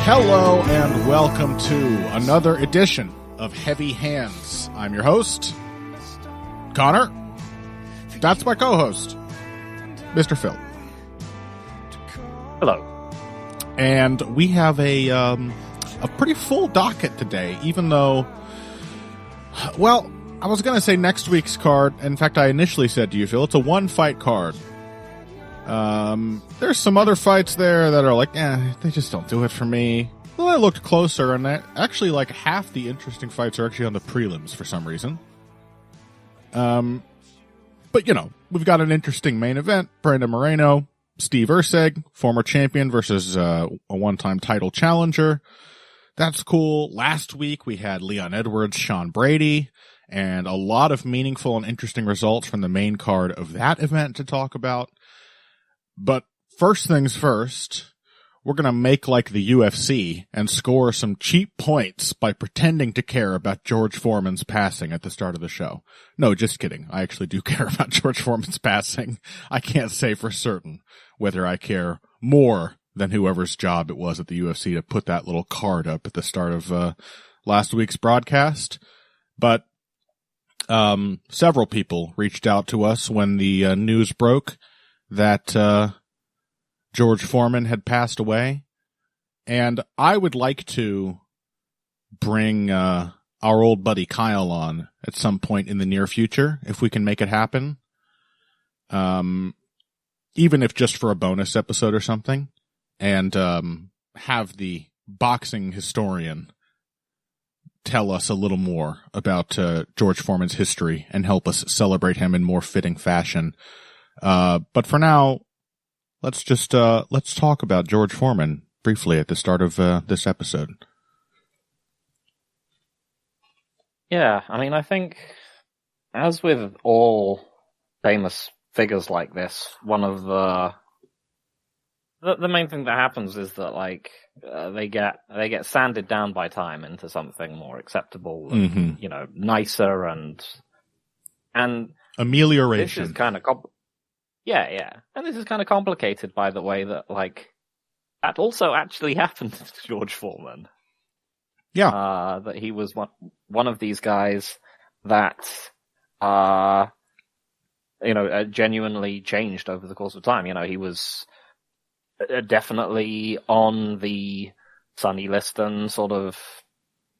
Hello and welcome to another edition of Heavy Hands. I'm your host, Connor. That's my co-host, Mr. Phil. Hello. And we have a pretty full docket today, even though, well, I was going to say next week's card. In fact, I initially said to you, Phil, it's a one-fight card. There's some other fights there that are like, they just don't do it for me. Well, I looked closer, and actually, like, half the interesting fights are actually on the prelims for some reason. But, you know, we've got an interesting main event. Brandon Moreno, Steve Erceg, former champion versus a one-time title challenger. That's cool. Last week, we had Leon Edwards, Sean Brady, and a lot of meaningful and interesting results from the main card of that event to talk about. But first things first, we're going to make like the UFC and score some cheap points by pretending to care about George Foreman's passing at the start of the show. No, just kidding. I actually do care about George Foreman's passing. I can't say for certain whether I care more than whoever's job it was at the UFC to put that little card up at the start of last week's broadcast. But several people reached out to us when the news broke that George Foreman had passed away, and I would like to bring our old buddy Kyle on at some point in the near future, if we can make it happen, even if just for a bonus episode or something, and have the boxing historian tell us a little more about George Foreman's history and help us celebrate him in more fitting fashion. But for now, let's talk about George Foreman briefly at the start of this episode. Yeah, I mean, I think, as with all famous figures like this, one of the main thing that happens is that, like, they get sanded down by time into something more acceptable, and, you know, nicer and amelioration. This is kind of Yeah. And this is kind of complicated by the way that, like, that also actually happened to George Foreman. Yeah. That he was one of these guys that, genuinely changed over the course of time. You know, he was definitely on the Sonny Liston sort of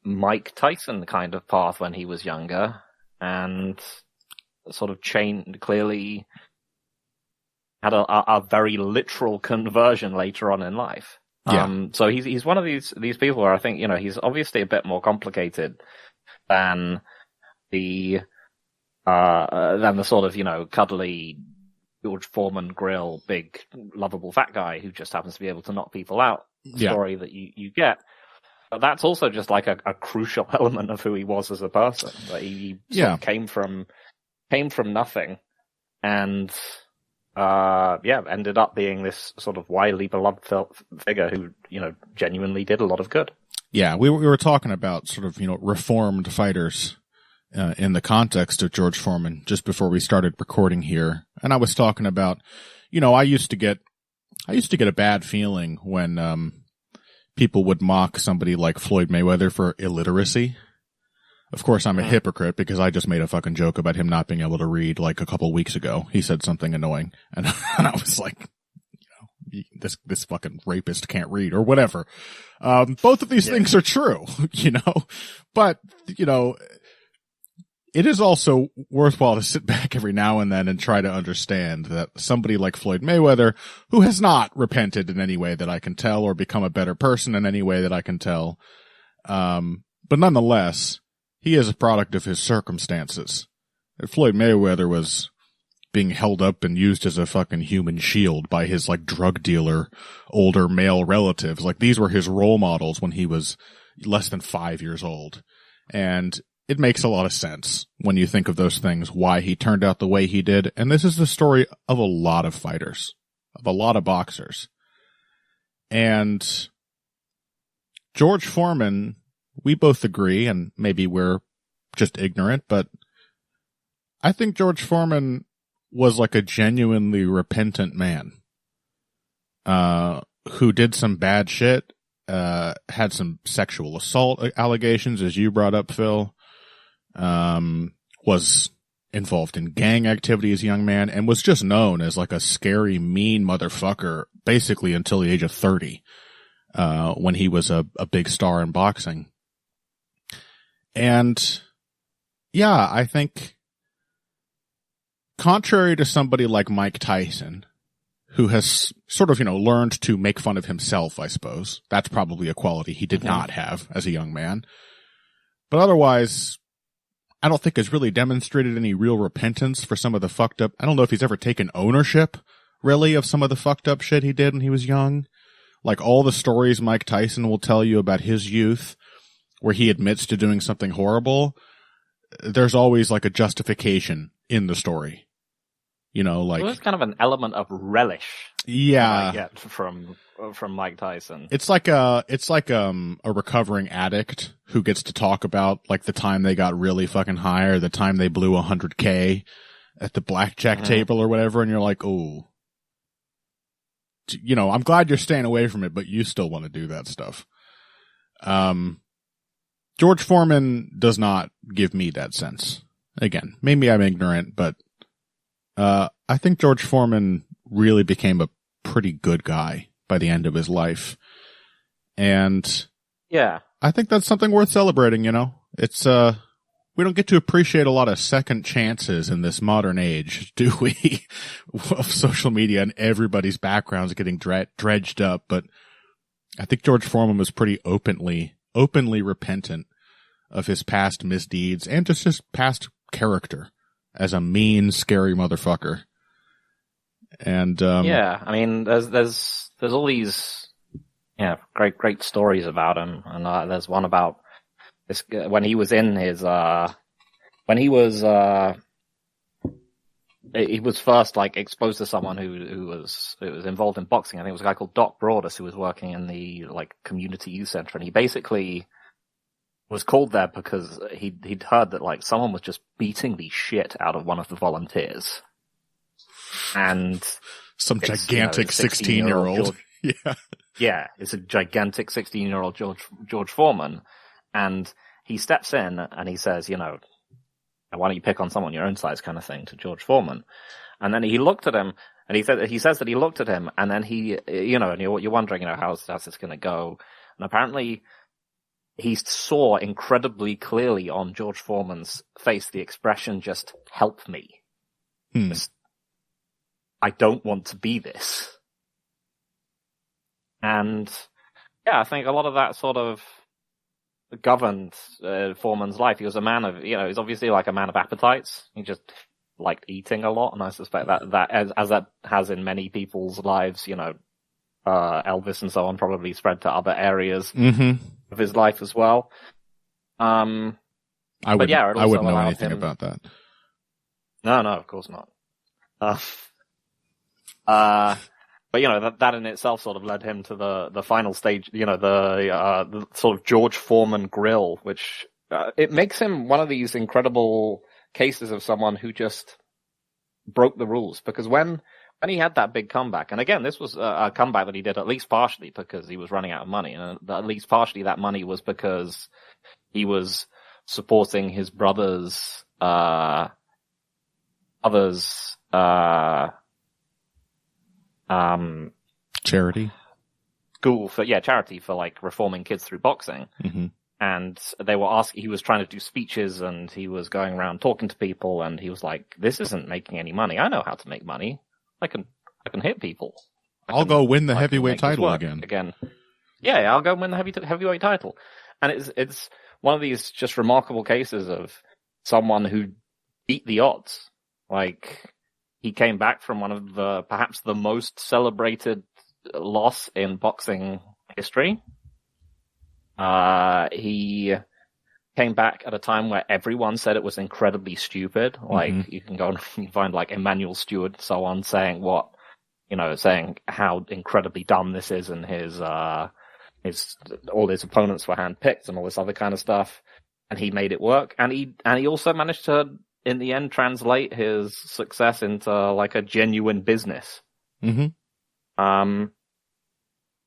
Mike Tyson kind of path when he was younger, and sort of clearly had a very literal conversion later on in life. Yeah. So he's one of these people where I think, you know, he's obviously a bit more complicated than the sort of, you know, cuddly George Foreman grill, big, lovable fat guy who just happens to be able to knock people out story that you get. But that's also just like a crucial element of who he was as a person. That he sort of came from nothing, and ended up being this sort of widely beloved figure who, you know, genuinely did a lot of good. Yeah, we were talking about sort of, you know, reformed fighters in the context of George Foreman just before we started recording here, and I was talking about, you know, I used to get a bad feeling when people would mock somebody like Floyd Mayweather for illiteracy. Of course, I'm a hypocrite because I just made a fucking joke about him not being able to read like a couple weeks ago. He said something annoying, and I was like, you know, this fucking rapist can't read or whatever. Both of these things are true, you know, but, you know, it is also worthwhile to sit back every now and then and try to understand that somebody like Floyd Mayweather, who has not repented in any way that I can tell or become a better person in any way that I can tell, but nonetheless, he is a product of his circumstances. Floyd Mayweather was being held up and used as a fucking human shield by his, like, drug dealer, older male relatives. Like, these were his role models when he was less than 5 years old. And it makes a lot of sense when you think of those things, why he turned out the way he did. And this is the story of a lot of fighters, of a lot of boxers. And George Foreman, we both agree, and maybe we're just ignorant, but I think George Foreman was like a genuinely repentant man, who did some bad shit had some sexual assault allegations, as you brought up, Phil. Was involved in gang activity as a young man, and was just known as like a scary, mean motherfucker, basically until the age of 30, when he was a big star in boxing. And yeah, I think contrary to somebody like Mike Tyson, who has sort of, learned to make fun of himself, I suppose. That's probably a quality he did not have as a young man. But otherwise, I don't think has really demonstrated any real repentance for some of the fucked up. I don't know if he's ever taken ownership, really, of some of the fucked up shit he did when he was young. Like all the stories Mike Tyson will tell you about his youth, where he admits to doing something horrible, there's always like a justification in the story. Like there's kind of an element of relish. Yeah, I get from Mike Tyson. It's like a recovering addict who gets to talk about like the time they got really fucking high, or the time they blew $100K at the blackjack table or whatever, and you're like, oh, I'm glad you're staying away from it, but you still want to do that stuff. George Foreman does not give me that sense. Again, maybe I'm ignorant, but I think George Foreman really became a pretty good guy by the end of his life. And yeah, I think that's something worth celebrating, It's, we don't get to appreciate a lot of second chances in this modern age, do we? Of social media and everybody's backgrounds getting dredged up. But I think George Foreman was pretty openly repentant of his past misdeeds and just his past character as a mean, scary motherfucker. And yeah, I mean, there's all these great stories about him, and there's one about this when he was in his he was first like exposed to someone who was involved in boxing. I think it was a guy called Doc Broadus who was working in the like community youth center, and he basically was called there because he'd heard that like someone was just beating the shit out of one of the volunteers. And some gigantic 16-year-old. Yeah. Yeah, it's a gigantic 16-year-old George Foreman. And he steps in and he says, why don't you pick on someone your own size kind of thing to George Foreman. And then he looked at him and he says that he looked at him and then he, and you're wondering, how's this going to go? And apparently he saw incredibly clearly on George Foreman's face the expression, just help me. I don't want to be this. And yeah, I think a lot of that sort of governed Foreman's life. He was a man of, he's obviously like a man of appetites. He just liked eating a lot, and I suspect that as that has in many people's lives, Elvis and so on probably spread to other areas of his life as well. I wouldn't know anything about that. No, of course not. But that in itself sort of led him to the final stage, the sort of George Foreman grill, which it makes him one of these incredible cases of someone who just broke the rules. Because when he had that big comeback, and again, this was a comeback that he did at least partially because he was running out of money, and at least partially that money was because he was supporting his brother's charity charity for like reforming kids through boxing. And they were he was trying to do speeches and he was going around talking to people, and he was like, this isn't making any money. I know how to make money. I can hit people. I'll go win the heavyweight title again. Yeah, I'll go win the heavyweight title. And it's one of these just remarkable cases of someone who beat the odds. Like, he came back from one of perhaps the most celebrated loss in boxing history. He came back at a time where everyone said it was incredibly stupid. Like, you can go and you find like Emmanuel Stewart, so on, saying saying how incredibly dumb this is, and all his opponents were handpicked and all this other kind of stuff. And he made it work. And he also managed to, in the end, translate his success into like a genuine business.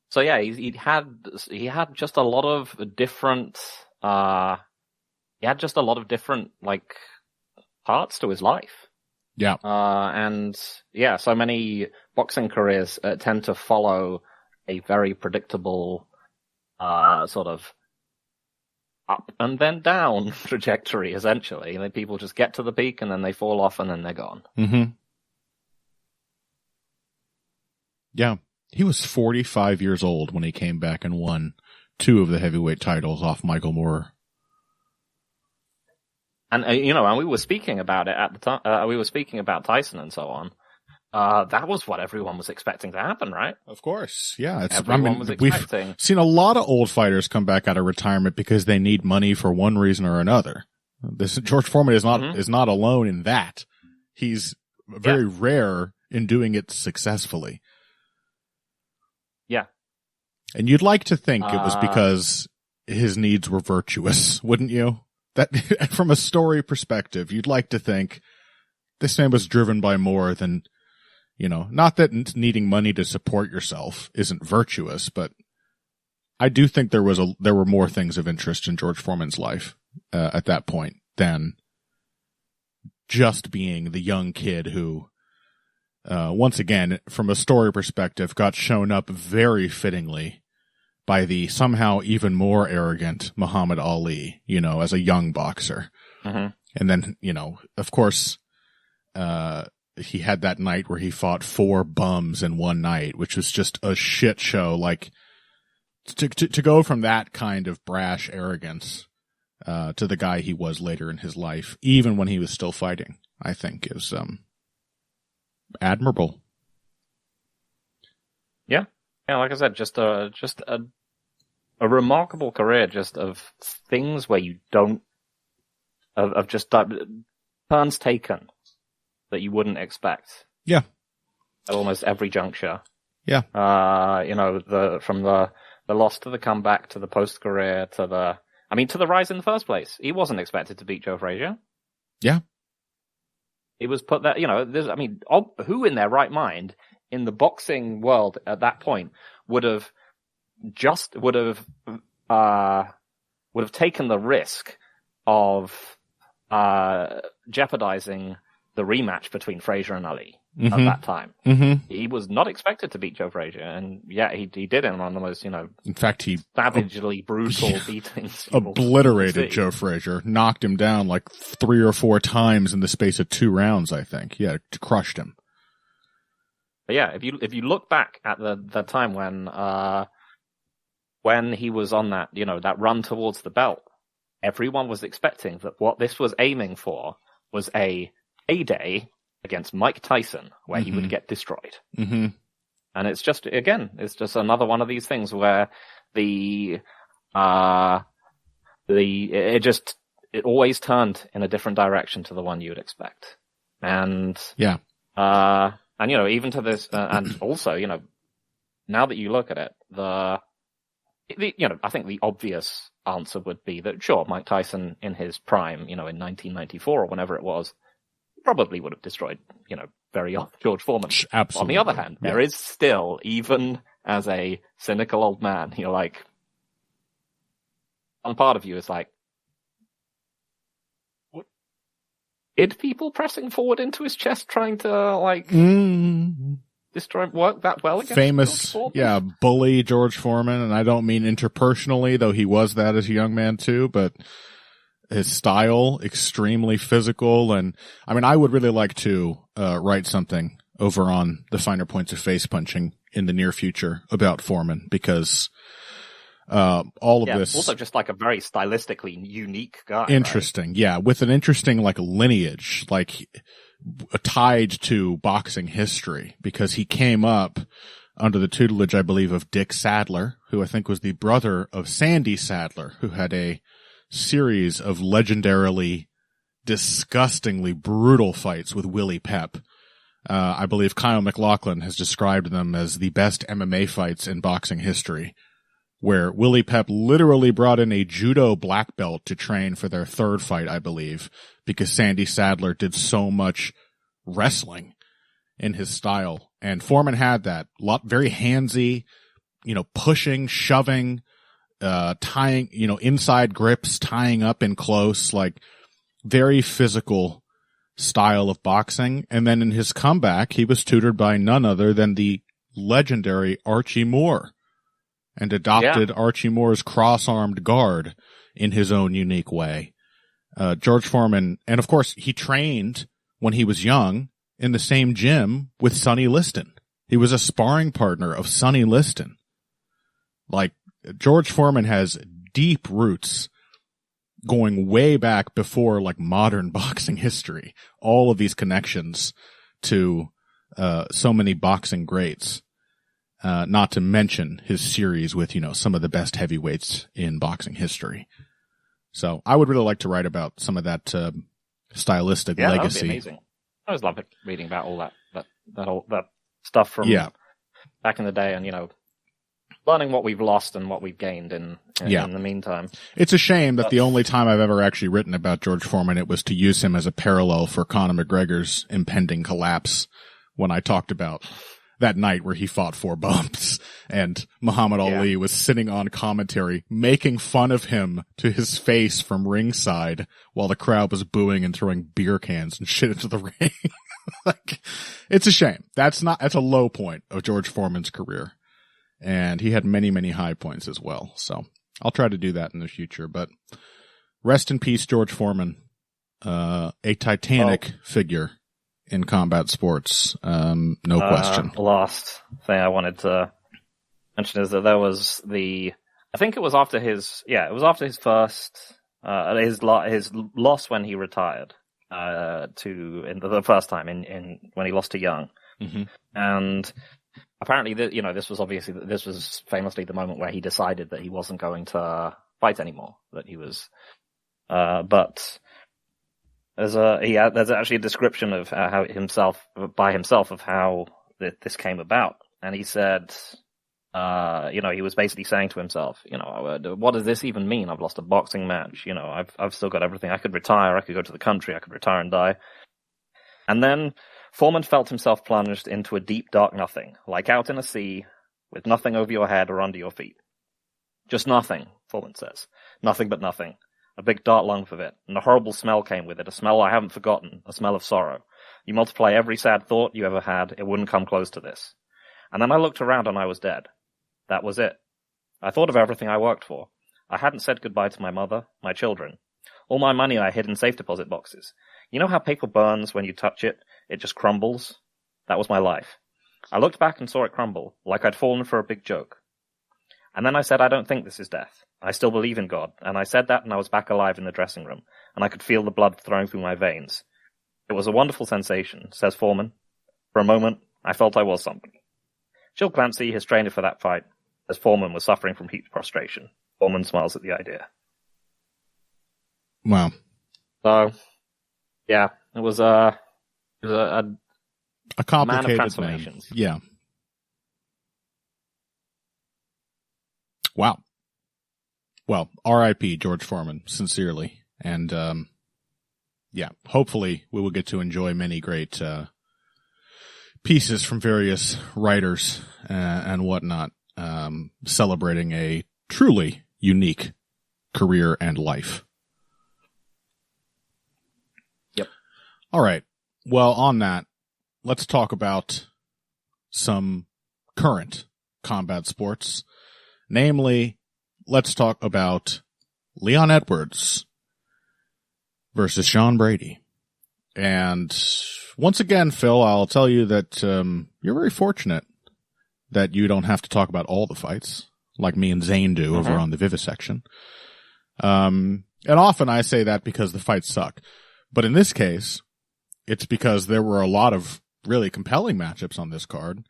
So yeah, he had just a lot of different like parts to his life. Yeah. And yeah, so many boxing careers tend to follow a very predictable sort of up and then down trajectory, essentially. And then people just get to the peak and then they fall off and then they're gone. Mm-hmm. Yeah. He was 45 years old when he came back and won 2 of the heavyweight titles off Michael Moorer. And, and we were speaking about it at the time. We were speaking about Tyson and so on. That was what everyone was expecting to happen, right? Of course. Yeah. Everyone was expecting. We've seen a lot of old fighters come back out of retirement because they need money for one reason or another. George Foreman is not alone in that. He's very rare in doing it successfully. Yeah. And you'd like to think it was because his needs were virtuous, wouldn't you? That from a story perspective, you'd like to think this man was driven by more than, not that needing money to support yourself isn't virtuous, but I do think there were more things of interest in George Foreman's life at that point than just being the young kid who, once again, from a story perspective, got shown up very fittingly by the somehow even more arrogant Muhammad Ali, as a young boxer. Mm-hmm. And then, of course, he had that night where he fought 4 bums in one night, which was just a shit show. Like, to go from that kind of brash arrogance, to the guy he was later in his life, even when he was still fighting, I think is, admirable. Yeah. Yeah, like I said, just a remarkable career, just of things where you don't, of just turns taken that you wouldn't expect. Yeah. At almost every juncture. Yeah. From the loss to the comeback to the post-career to the rise in the first place. He wasn't expected to beat Joe Frazier. Yeah. It was put there, who in their right mind in the boxing world at that point would have taken the risk of jeopardizing the rematch between Frazier and Ali at that time. Mm-hmm. He was not expected to beat Joe Frazier, and yeah, he did it on the most, in fact, he savagely brutal beatings. Obliterated Joe Frazier, knocked him down like 3 or 4 times in the space of 2 rounds, I think. Yeah, crushed him. But yeah, if you look back at the time when he was on that, that run towards the belt, everyone was expecting that what this was aiming for was a payday against Mike Tyson, where he would get destroyed. Mm-hmm. And it's just another one of these things where it always turned in a different direction to the one you would expect. And yeah. Even to this, and also, now that you look at it, I think the obvious answer would be that, sure, Mike Tyson in his prime, in 1994 or whenever it was, probably would have destroyed, very young George Foreman. Absolutely. On the other hand, there is still, even as a cynical old man, you're like, one part of you is like, what? Did people pressing forward into his chest trying to, destroy work that well against famous, George Foreman? bully George Foreman, and I don't mean interpersonally, though he was that as a young man too, but his style, extremely physical, and I would really like to write something over on the Finer Points of Face Punching in the near future about Foreman, because all of this also just like a very stylistically unique guy. Interesting, right? Yeah, with an interesting lineage, tied to boxing history, because he came up under the tutelage, I believe, of Dick Sadler, who I think was the brother of Sandy Sadler, who had a series of legendarily, disgustingly brutal fights with Willie Pep. I believe Kyle MacLachlan has described them as the best MMA fights in boxing history, where Willie Pep literally brought in a judo black belt to train for their 3rd fight, I believe, because Sandy Sadler did so much wrestling in his style. And Foreman had that. Very handsy, pushing, shoving, tying, inside grips, tying up in close, like very physical style of boxing. And then in his comeback, he was tutored by none other than the legendary Archie Moore, and adopted Archie Moore's cross-armed guard in his own unique way. George Foreman, and of course, he trained when he was young in the same gym with Sonny Liston. He was a sparring partner of Sonny Liston. Like, George Foreman has deep roots going way back before, like, modern boxing history. All of these connections to so many boxing greats. Not to mention his series with, some of the best heavyweights in boxing history. So I would really like to write about some of that stylistic legacy. That would be amazing. I always love reading about all that stuff from back in the day, and learning what we've lost and what we've gained in the meantime. It's a shame that the only time I've ever actually written about George Foreman, it was to use him as a parallel for Conor McGregor's impending collapse, when I talked about that night where he fought 4 bumps and Muhammad Ali was sitting on commentary making fun of him to his face from ringside while the crowd was booing and throwing beer cans and shit into the ring. Like, it's a shame. That's a low point of George Foreman's career. And he had many, many high points as well. So I'll try to do that in the future, but rest in peace, George Foreman. A titanic figure in combat sports. No question. Last thing I wanted to mention is that there was I think it was after his first, his loss when he retired, the first time when he lost to Young. Mm-hmm. And apparently, this was famously the moment where he decided that he wasn't going to fight anymore, that he was, but there's actually a description of how of how this came about. And he said, he was basically saying to himself, what does this even mean? I've lost a boxing match. I've still got everything. I could retire. I could go to the country. I could retire and die. And then Foreman felt himself plunged into a deep, dark nothing, like out in a sea, with nothing over your head or under your feet. Just nothing, Foreman says. Nothing but nothing. A big dark lump of it, and a horrible smell came with it, a smell I haven't forgotten, a smell of sorrow. You multiply every sad thought you ever had, it wouldn't come close to this. And then I looked around and I was dead. That was it. I thought of everything I worked for. I hadn't said goodbye to my mother, my children. All my money I hid in safe deposit boxes. You know how paper burns when you touch it? It just crumbles? That was my life. I looked back and saw it crumble, like I'd fallen for a big joke. And then I said, I don't think this is death. I still believe in God. And I said that and I was back alive in the dressing room, and I could feel the blood flowing through my veins. It was a wonderful sensation, says Foreman. For a moment, I felt I was somebody. Jill Clancy, his trainer for that fight, as Foreman was suffering from heat prostration. Foreman smiles at the idea. Wow. So, yeah, it was a complicated man of transformations. Man. Yeah. Wow. Well, R.I.P. George Foreman, sincerely. And, hopefully we will get to enjoy many great, pieces from various writers, and whatnot, celebrating a truly unique career and life. Yep. All right. Well, on that, let's talk about some current combat sports. Namely, let's talk about Leon Edwards versus Sean Brady. And once again, Phil, I'll tell you that you're very fortunate that you don't have to talk about all the fights like me and Zane do over on the Vivisection. And often I say that because the fights suck. But in this case, it's because there were a lot of really compelling matchups on this card,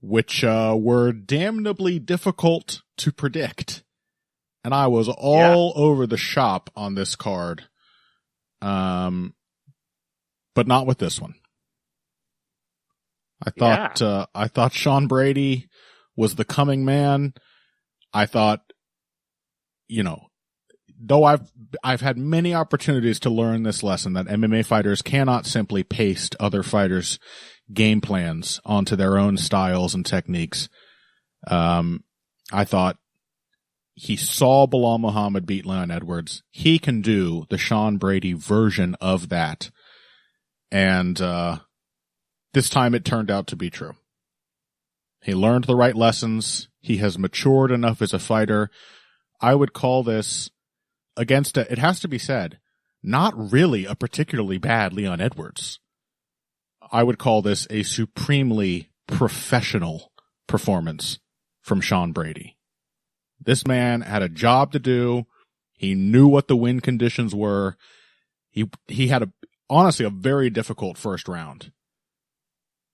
which were damnably difficult to predict. And I was all over the shop on this card. But not with this one. I thought Sean Brady was the coming man. I thought, though I've had many opportunities to learn this lesson that MMA fighters cannot simply paste other fighters' game plans onto their own styles and techniques. I thought he saw Bilal Muhammad beat Leon Edwards. He can do the Sean Brady version of that. And this time it turned out to be true. He learned the right lessons. He has matured enough as a fighter. I would call this, against it has to be said, not really a particularly bad Leon Edwards. I would call this a supremely professional performance from Sean Brady. This man had a job to do. He knew what the win conditions were. He had honestly a very difficult first round.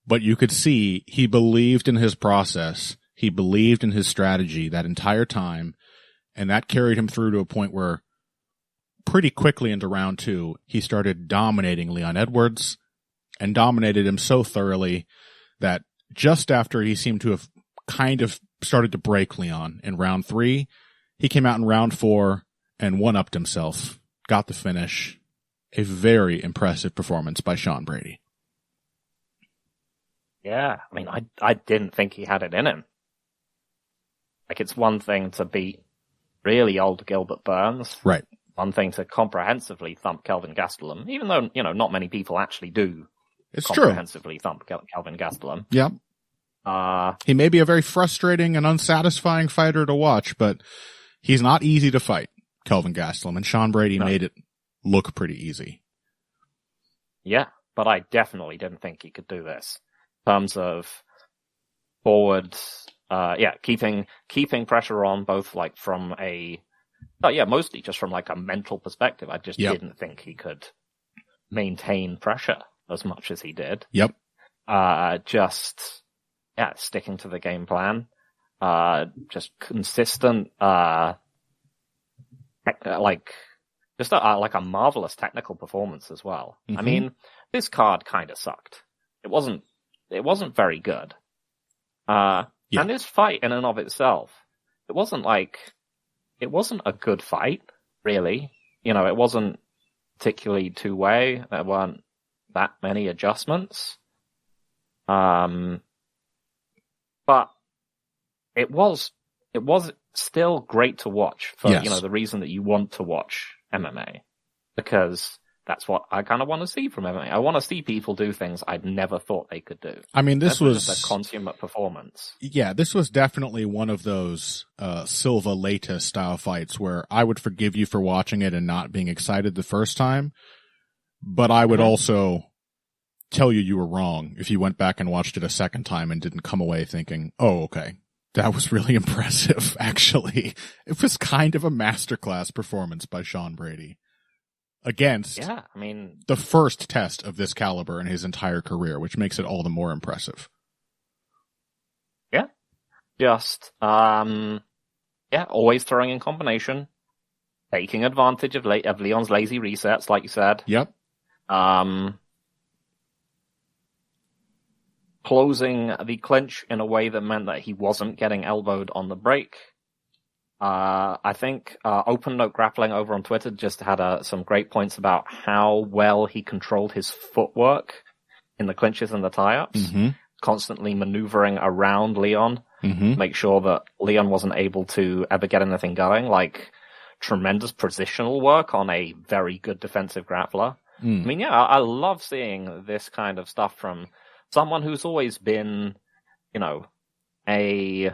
But you could see he believed in his process. He believed in his strategy that entire time. And that carried him through to a point where pretty quickly into round 2, he started dominating Leon Edwards and dominated him so thoroughly that just after he seemed to have kind of started to break Leon in round 3, he came out in round 4 and one-upped himself, got the finish. A very impressive performance by Sean Brady. Yeah, I mean, I didn't think he had it in him. Like, it's one thing to beat really old Gilbert Burns. Right. One thing to comprehensively thump Kelvin Gastelum, even though, not many people actually do comprehensively thump Kelvin Gastelum. Yeah. He may be a very frustrating and unsatisfying fighter to watch, but he's not easy to fight, Kelvin Gastelum, and Sean Brady made it look pretty easy. Yeah, but I definitely didn't think he could do this. In terms of forward, keeping pressure on, both like from mostly just from like a mental perspective. I just didn't think he could maintain pressure as much as he did. Yep. Sticking to the game plan, just consistent, like a marvelous technical performance as well. Mm-hmm. I mean, this card kind of sucked. It wasn't very good. And this fight in and of itself, it wasn't a good fight, really. It wasn't particularly two-way. There weren't that many adjustments. But it was still great to watch for, the reason that you want to watch MMA. Because that's what I kind of want to see from MMA. I want to see people do things I'd never thought they could do. I mean, this was a consummate performance. Yeah, this was definitely one of those Silva Leite style fights where I would forgive you for watching it and not being excited the first time, but I would also tell you were wrong if you went back and watched it a second time and didn't come away thinking, oh, okay, that was really impressive, actually. It was kind of a masterclass performance by Sean Brady against the first test of this caliber in his entire career, which makes it all the more impressive. Yeah. Just, always throwing in combination, taking advantage of Leon's lazy resets, like you said. Yep. Closing the clinch in a way that meant that he wasn't getting elbowed on the break. I think Open Note Grappling over on Twitter just had some great points about how well he controlled his footwork in the clinches and the tie-ups, constantly maneuvering around Leon, make sure that Leon wasn't able to ever get anything going, like tremendous positional work on a very good defensive grappler. I mean, I love seeing this kind of stuff from someone who's always been, a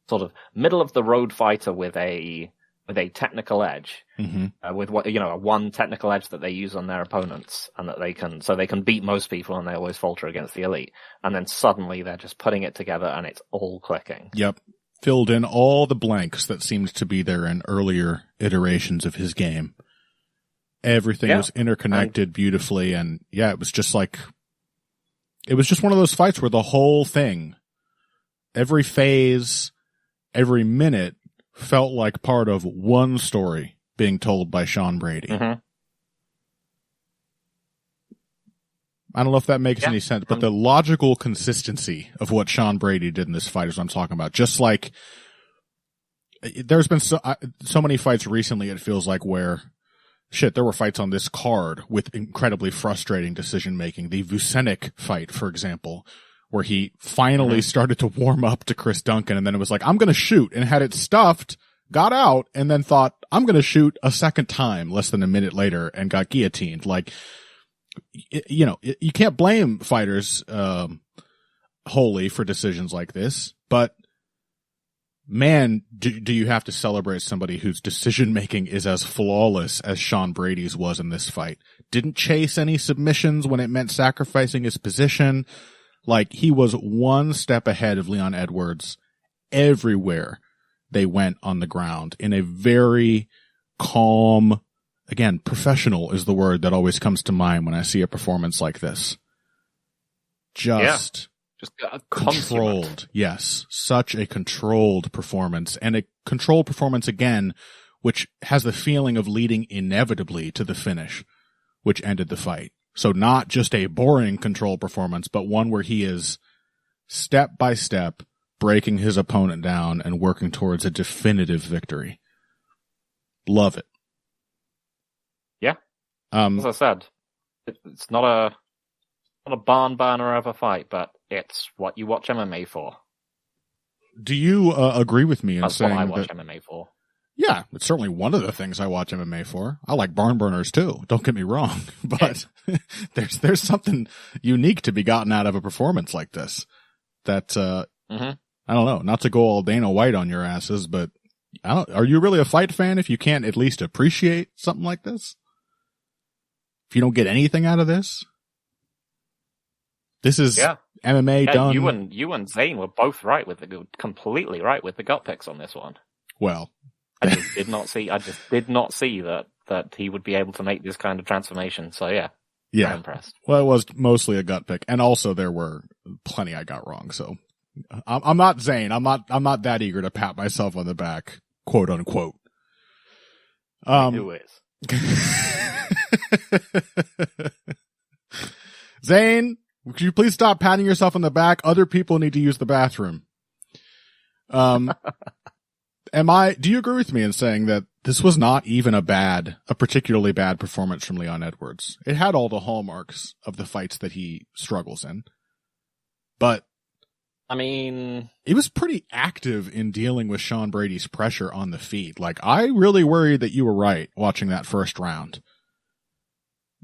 sort of middle of the road fighter with a technical edge, with one technical edge that they use on their opponents, and that they can beat most people, and they always falter against the elite. And then suddenly they're just putting it together, and it's all clicking. Yep, filled in all the blanks that seemed to be there in earlier iterations of his game. Everything was interconnected beautifully, and it was just like. It was just one of those fights where the whole thing, every phase, every minute, felt like part of one story being told by Sean Brady. I don't know if that makes any sense, but the logical consistency of what Sean Brady did in this fight is what I'm talking about. Just like, there's been so many fights recently, it feels like, where there were fights on this card with incredibly frustrating decision-making. The Vucenic fight, for example, where he finally started to warm up to Chris Duncan, and then it was like, I'm going to shoot, and had it stuffed, got out, and then thought, I'm going to shoot a second time less than a minute later, and got guillotined. Like, you know, you can't blame fighters wholly for decisions like this, but man, do you have to celebrate somebody whose decision making is as flawless as Sean Brady's was in this fight. Didn't chase any submissions when it meant sacrificing his position. Like, he was one step ahead of Leon Edwards everywhere they went on the ground in a very calm, again, professional is the word that always comes to mind when I see a performance like this. Just controlled. Yes. Such a controlled performance, and a controlled performance again, which has the feeling of leading inevitably to the finish, which ended the fight. So not just a boring control performance, but one where he is step by step breaking his opponent down and working towards a definitive victory. Love it. Yeah. As I said, it's not a barn burner of a fight, but it's what you watch MMA for. Do you agree with me in That's saying what I watch that, MMA for. Yeah, it's certainly one of the things I watch MMA for. I like barn burners too. Don't get me wrong, but there's something unique to be gotten out of a performance like this. That I don't know, not to go all Dana White on your asses, but are you really a fight fan if you can't at least appreciate something like this? If you don't get anything out of this? This is MMA done. You and Zane were both right completely right with the gut picks on this one. Well, I just did not see that he would be able to make this kind of transformation. So yeah, I'm impressed. Well, it was mostly a gut pick, and also there were plenty I got wrong. So I'm not Zane. I'm not that eager to pat myself on the back, quote unquote. Who is? Zane, could you please stop patting yourself on the back? Other people need to use the bathroom. Do you agree with me in saying that this was not even a particularly bad performance from Leon Edwards? It had all the hallmarks of the fights that he struggles in. But I mean, he was pretty active in dealing with Sean Brady's pressure on the feet. Like, I really worried that you were right watching that first round.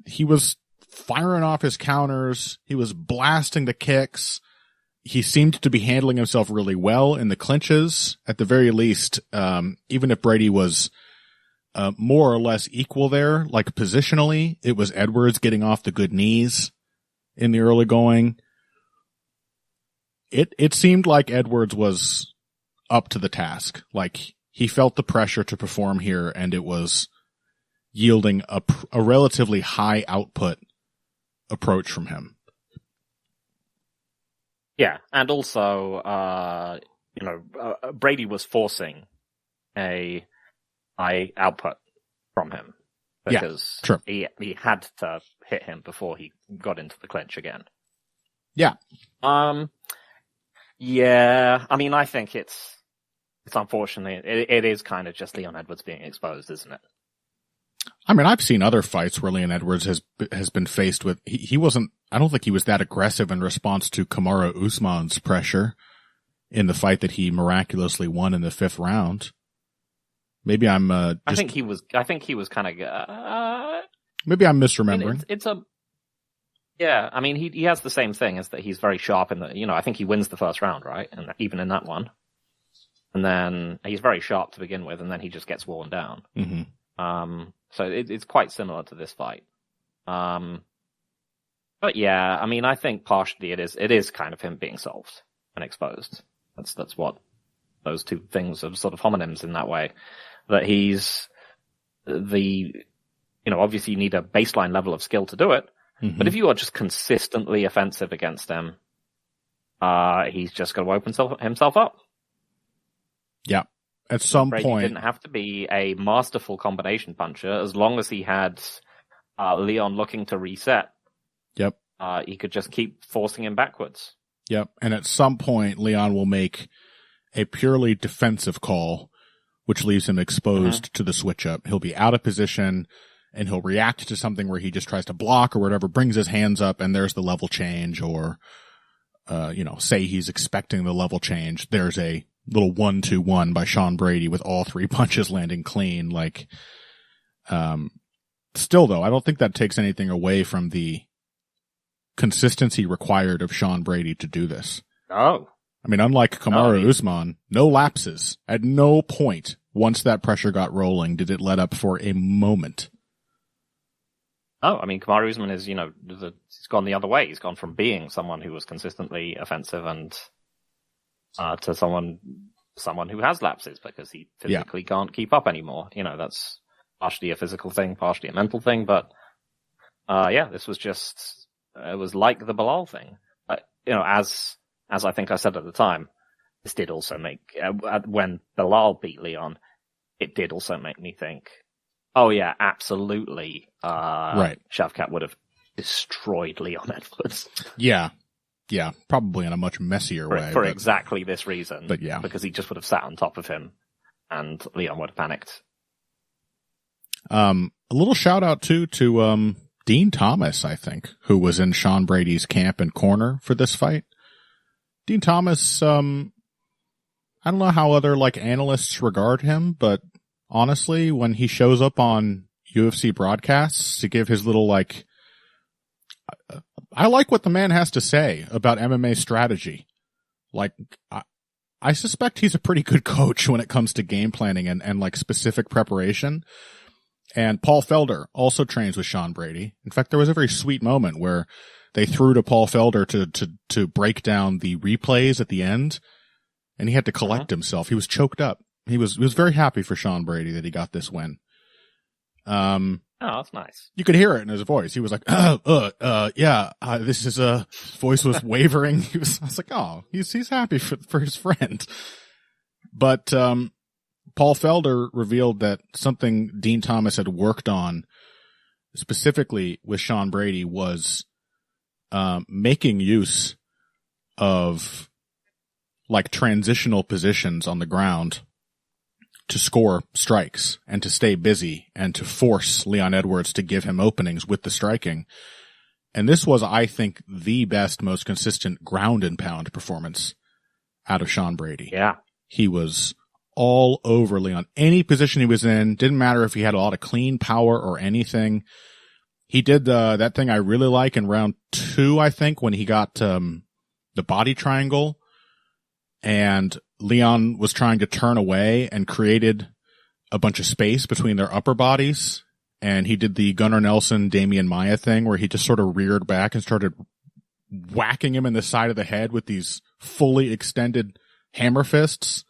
He was firing off his counters. He was blasting the kicks. He seemed to be handling himself really well in the clinches. At the very least, even if Brady was more or less equal there, like positionally, it was Edwards getting off the good knees in the early going. It seemed like Edwards was up to the task. Like, he felt the pressure to perform here, and it was yielding a relatively high output approach from him. Yeah, and also, Brady was forcing a high output from him because he had to hit him before he got into the clinch again. Yeah. Yeah, I mean, I think it's unfortunate. It is kind of just Leon Edwards being exposed, isn't it? I mean, I've seen other fights where Leon Edwards has been faced with, he wasn't, I don't think he was that aggressive in response to Kamaru Usman's pressure in the fight that he miraculously won in the 5th round. Maybe I'm, I think he was kind of, maybe I'm misremembering. I mean, he has the same thing as that he's very sharp in the, I think he wins the first round, right? And even in that one. And then he's very sharp to begin with, and then he just gets worn down. Mm-hmm. So it's quite similar to this fight. But yeah, I mean, I think partially it is kind of him being solved and exposed. That's what those two things are sort of homonyms in that way. That he's obviously you need a baseline level of skill to do it. Mm-hmm. But if you are just consistently offensive against him, he's just going to open himself up. Yeah. At some Brady point, didn't have to be a masterful combination puncher as long as he had Leon looking to reset. Yep. He could just keep forcing him backwards. Yep. And at some point, Leon will make a purely defensive call, which leaves him exposed to the switch up. He'll be out of position, and he'll react to something where he just tries to block or whatever, brings his hands up, and there's the level change, or say he's expecting the level change. There's a little 1-2-1 by Sean Brady with all 3 punches landing clean. Like, still though, I don't think that takes anything away from the consistency required of Sean Brady to do this. Oh. I mean, unlike Kamaru Usman, no lapses. At no point, once that pressure got rolling, did it let up for a moment. Oh, I mean, Kamaru Usman is, he's gone the other way. He's gone from being someone who was consistently offensive and to someone who has lapses because he physically can't keep up anymore. That's partially a physical thing, partially a mental thing. But this was just it was like the Bilal thing. As I think I said at the time, this did also make when Bilal beat Leon, it did also make me think, oh yeah, absolutely. Right. Shavkat would have destroyed Leon Edwards. Yeah, probably in a much messier way for exactly this reason. But yeah, because he just would have sat on top of him, and Leon would have panicked. A little shout out to Dean Thomas, I think, who was in Sean Brady's camp and corner for this fight. Dean Thomas, I don't know how other analysts regard him, but honestly, when he shows up on UFC broadcasts to give his little I like what the man has to say about MMA strategy. I suspect he's a pretty good coach when it comes to game planning and specific preparation. And Paul Felder also trains with Sean Brady. In fact, there was a very sweet moment where they threw to Paul Felder to break down the replays at the end, and he had to collect himself. He was choked up. He was very happy for Sean Brady that he got this win. Oh, that's nice. You could hear it in his voice. He was like, this is voice was wavering. I was like, oh, he's happy for his friend. But, Paul Felder revealed that something Dean Thomas had worked on specifically with Sean Brady was, making use of transitional positions on the ground to score strikes and to stay busy and to force Leon Edwards to give him openings with the striking. And this was, I think, the best, most consistent ground and pound performance out of Sean Brady. Yeah. He was all over Leon. Any position he was in, didn't matter if he had a lot of clean power or anything. He did that thing I really like in round 2, I think, when he got the body triangle and Leon was trying to turn away and created a bunch of space between their upper bodies. And he did the Gunnar Nelson, Damian Maia thing where he just sort of reared back and started whacking him in the side of the head with these fully extended hammer fists.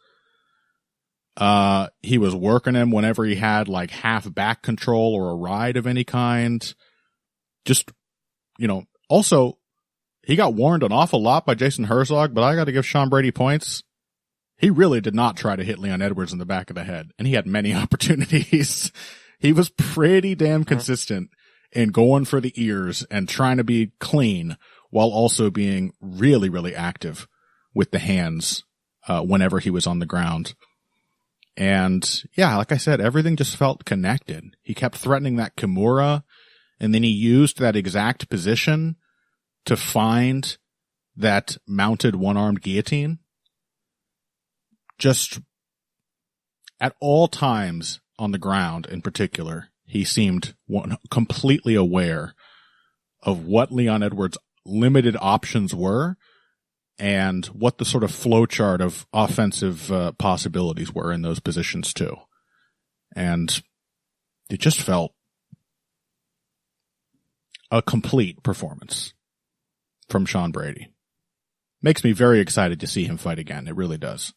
He was working him whenever he had half back control or a ride of any kind. Just, also he got warned an awful lot by Jason Herzog, but I got to give Sean Brady points. He really did not try to hit Leon Edwards in the back of the head, and he had many opportunities. He was pretty damn consistent in going for the ears and trying to be clean while also being really, really active with the hands, whenever he was on the ground. And yeah, like I said, everything just felt connected. He kept threatening that Kimura, and then he used that exact position to find that mounted one-armed guillotine. Just at all times on the ground in particular, he seemed completely aware of what Leon Edwards' limited options were and what the sort of flowchart of offensive possibilities were in those positions too. And it just felt a complete performance from Sean Brady. Makes me very excited to see him fight again. It really does.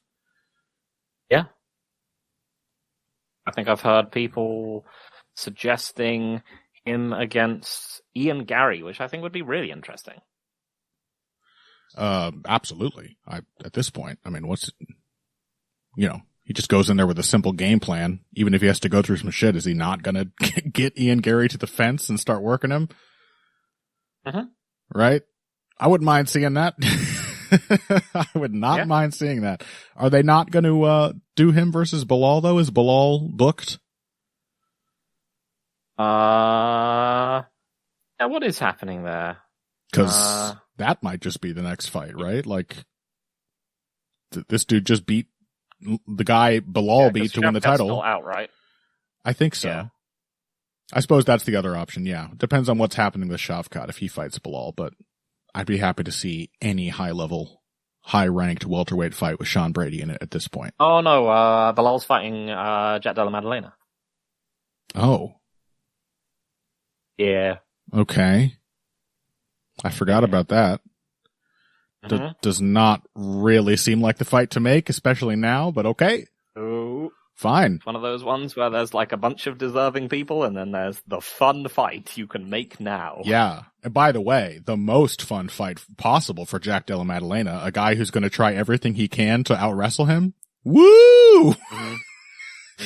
Yeah. I think I've heard people suggesting him against Ian Gary, which I think would be really interesting. Absolutely. At this point, I mean, he just goes in there with a simple game plan. Even if he has to go through some shit, is he not going to get Ian Gary to the fence and start working him? Right? I wouldn't mind seeing that. I would not mind seeing that. Are they not going to do him versus Bilal, though? Is Bilal booked? What is happening there? Because that might just be the next fight, right? Like, this dude just beat the guy Bilal beat to win the title. Still out, right? I think so. Yeah. I suppose that's the other option, yeah. Depends on what's happening with Shavkat if he fights Bilal, but I'd be happy to see any high-level, high-ranked welterweight fight with Sean Brady in it at this point. Oh, no, Bilal's fighting Jack Della Maddalena. Oh. Yeah. Okay. I forgot about that. Does not really seem like the fight to make, especially now, but okay. Oh. Fine. It's one of those ones where there's like a bunch of deserving people, and then there's the fun fight you can make now. Yeah. And by the way, the most fun fight possible for Jack Della Maddalena, a guy who's going to try everything he can to out-wrestle him. Woo! Mm-hmm.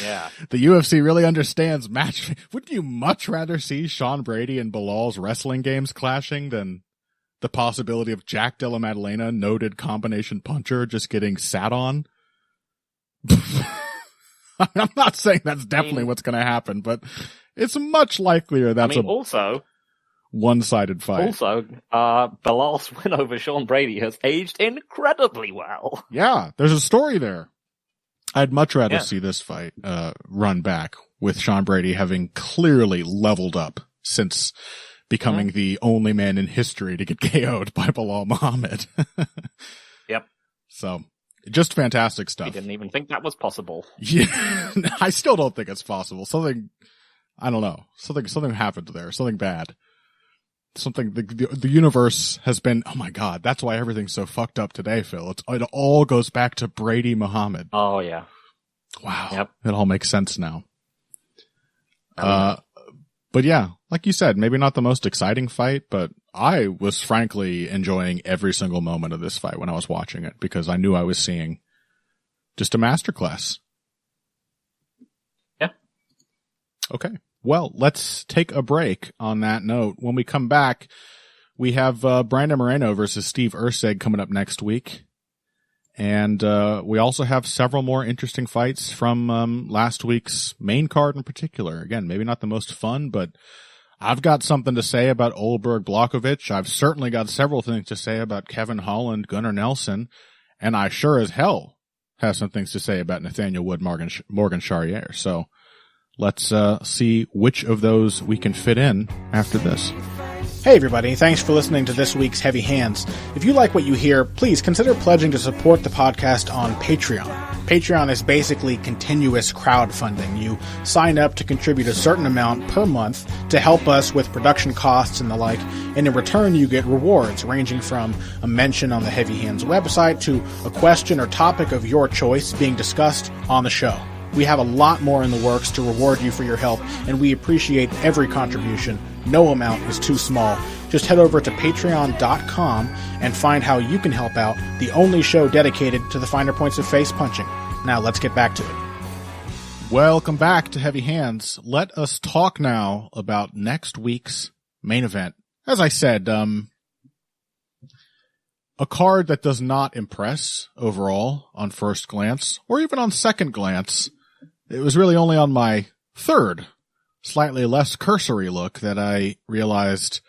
Yeah. The UFC really understands match. Wouldn't you much rather see Sean Brady and Bilal's wrestling games clashing than the possibility of Jack Della Maddalena, noted combination puncher, just getting sat on? I'm not saying that's definitely what's going to happen, but it's much likelier that's also one-sided fight. Also, Bilal's win over Sean Brady has aged incredibly well. Yeah, there's a story there. I'd much rather see this fight run back with Sean Brady having clearly leveled up since becoming the only man in history to get KO'd by Bilal Muhammad. Yep. So, just fantastic stuff. We didn't even think that was possible. Yeah, I still don't think it's possible. I don't know. Something happened there. Something bad. The universe has been, oh my God, that's why everything's so fucked up today, Phil. It all goes back to Brady Muhammad. Oh, yeah. Wow. Yep. It all makes sense now. But yeah, like you said, maybe not the most exciting fight, but I was frankly enjoying every single moment of this fight when I was watching it because I knew I was seeing just a masterclass. Yeah. Okay. Well, let's take a break on that note. When we come back, we have Brandon Moreno versus Steve Erceg coming up next week. And we also have several more interesting fights from last week's main card in particular. Again, maybe not the most fun, but I've got something to say about Olberg Blachowicz. I've certainly got several things to say about Kevin Holland, Gunnar Nelson, and I sure as hell have some things to say about Nathaniel Wood, Morgan Charrier. So let's see which of those we can fit in after this. Hey everybody, thanks for listening to this week's Heavy Hands. If you like what you hear, please consider pledging to support the podcast on Patreon. Patreon is basically continuous crowdfunding. You sign up to contribute a certain amount per month to help us with production costs and the like, and in return you get rewards ranging from a mention on the Heavy Hands website to a question or topic of your choice being discussed on the show. We have a lot more in the works to reward you for your help, and we appreciate every contribution. No amount is too small. Just head over to patreon.com and find how you can help out the only show dedicated to the finer points of face punching. Now let's get back to it. Welcome back to Heavy Hands. Let us talk now about next week's main event. As I said, a card that does not impress overall on first glance, or even on second glance. It was really only on my third, slightly less cursory look that I realized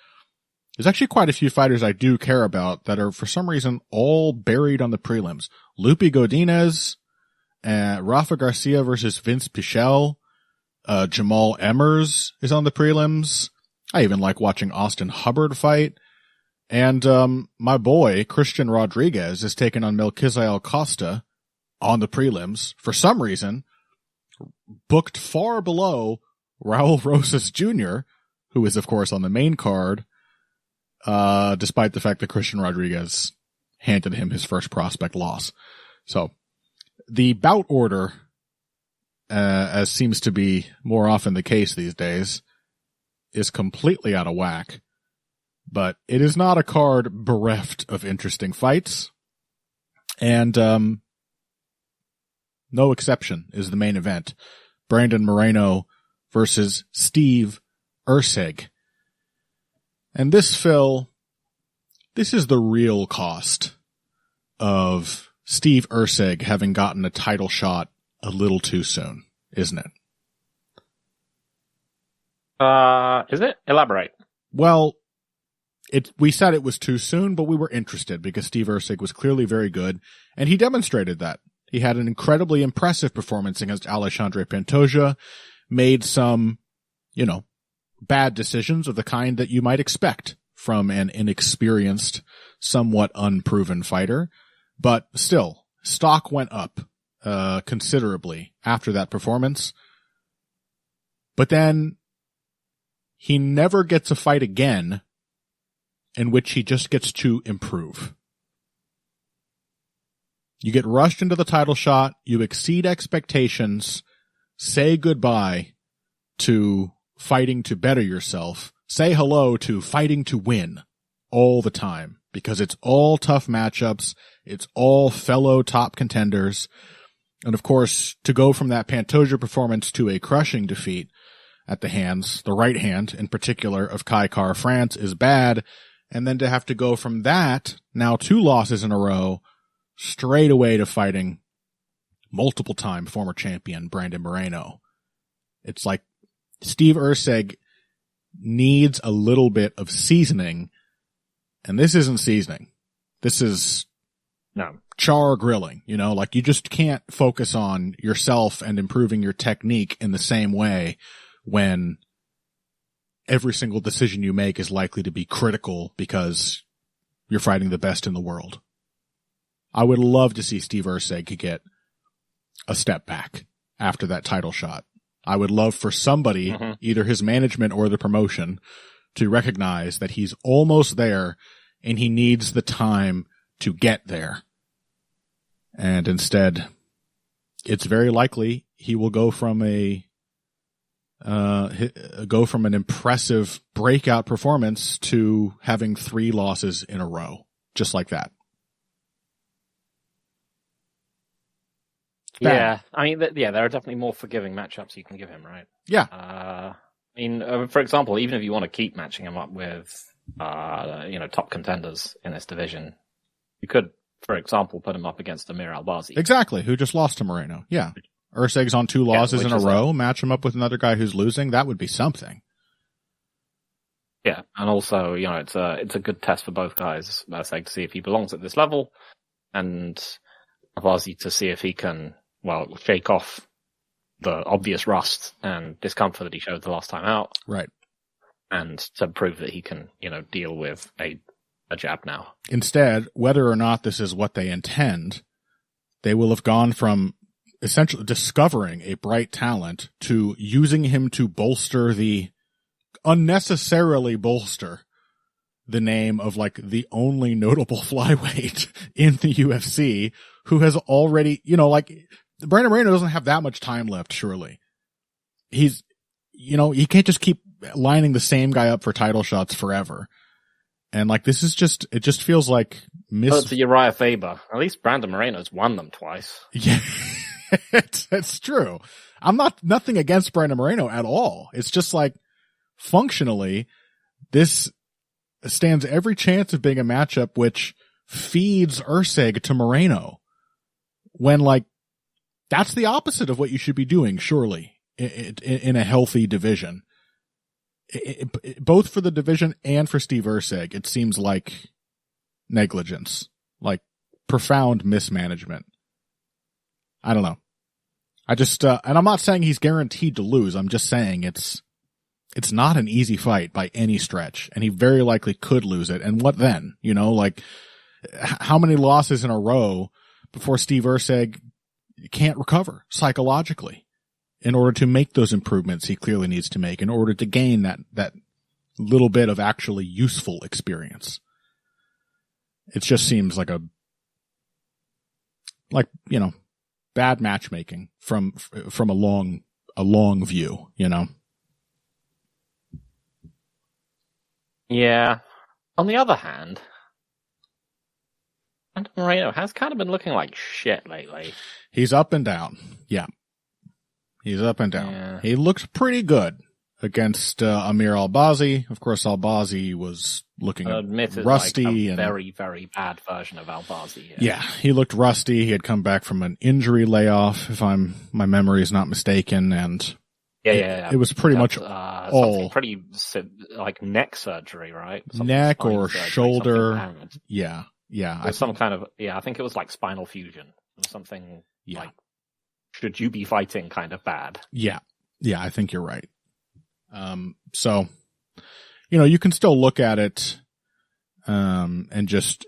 there's actually quite a few fighters I do care about that are for some reason all buried on the prelims. Lupi Godinez, Rafa Garcia versus Vince Pichel, Jamal Emmers is on the prelims. I even like watching Austin Hubbard fight. And my boy, Christian Rodriguez, is taking on Melquizael Costa on the prelims. For some reason, booked far below Raul Rosas Jr., who is, of course, on the main card, despite the fact that Christian Rodriguez handed him his first prospect loss. So, the bout order, as seems to be more often the case these days, is completely out of whack. But it is not a card bereft of interesting fights. And no exception is the main event. Brandon Moreno versus Steve Erceg. And this, Phil, this is the real cost of Steve Erceg having gotten a title shot a little too soon, isn't it? Is it? Elaborate. Well, we said it was too soon, but we were interested because Steve Erceg was clearly very good, and he demonstrated that. He had an incredibly impressive performance against Alexandre Pantoja, made some, bad decisions of the kind that you might expect from an inexperienced, somewhat unproven fighter. But still, stock went up considerably after that performance. But then he never gets a fight again in which he just gets to improve. You get rushed into the title shot, you exceed expectations, say goodbye to fighting to better yourself, say hello to fighting to win all the time, because it's all tough matchups, it's all fellow top contenders, and of course, to go from that Pantoja performance to a crushing defeat at the hands, the right hand in particular, of Kai Kara France is bad, and then to have to go from that, now 2 losses in a row, straight away to fighting multiple-time former champion Brandon Moreno. It's like Steve Erceg needs a little bit of seasoning, and this isn't seasoning. This is char grilling, like you just can't focus on yourself and improving your technique in the same way when every single decision you make is likely to be critical because you're fighting the best in the world. I would love to see Steve Erceg get a step back after that title shot. I would love for somebody, either his management or the promotion, to recognize that he's almost there and he needs the time to get there. And instead, it's very likely he will go from an impressive breakout performance to having 3 losses in a row, just like that. Yeah, I mean, there are definitely more forgiving matchups you can give him, right? Yeah. For example, even if you want to keep matching him up with, top contenders in this division, you could, for example, put him up against Amir Albazi. Exactly, who just lost to Moreno. Yeah. Erceg's on 2 losses in a row. Match him up with another guy who's losing. That would be something. Yeah, and also, it's a good test for both guys, Erceg, to see if he belongs at this level, and Albazi to see if he can, shake off the obvious rust and discomfort that he showed the last time out. Right. And to prove that he can, deal with a jab now. Instead, whether or not this is what they intend, they will have gone from essentially discovering a bright talent to using him to unnecessarily bolster the name of the only notable flyweight in the UFC who has already, Brandon Moreno doesn't have that much time left, surely. He's, he can't just keep lining the same guy up for title shots forever. And this is it just feels like to Uriah Faber. At least Brandon Moreno's won them twice. Yeah, it's true. I'm nothing against Brandon Moreno at all. It's just functionally, this stands every chance of being a matchup which feeds Erceg to Moreno. When that's the opposite of what you should be doing, surely, in a healthy division. Both for the division and for Steve Erceg, it seems like negligence, profound mismanagement. I don't know. I just, and I'm not saying he's guaranteed to lose. I'm just saying it's not an easy fight by any stretch, and he very likely could lose it. And what then? How many losses in a row before Steve Erceg can't recover psychologically in order to make those improvements he clearly needs to make in order to gain that little bit of actually useful experience? It just seems like bad matchmaking from a long view, Yeah. On the other hand, Brandon Moreno has kind of been looking like shit lately. He's up and down. Yeah. He's up and down. Yeah. He looked pretty good against Amir Albazi. Of course, Albazi was looking rusty. A very, very bad version of Albazi. Yeah, he looked rusty. He had come back from an injury layoff, if my memory is not mistaken, and It was pretty much all pretty like neck surgery, right? Neck or shoulder. Yeah. Some kind of, I think it was like spinal fusion or something like, should you be fighting kind of bad? Yeah, I think you're right. So, you can still look at it, and just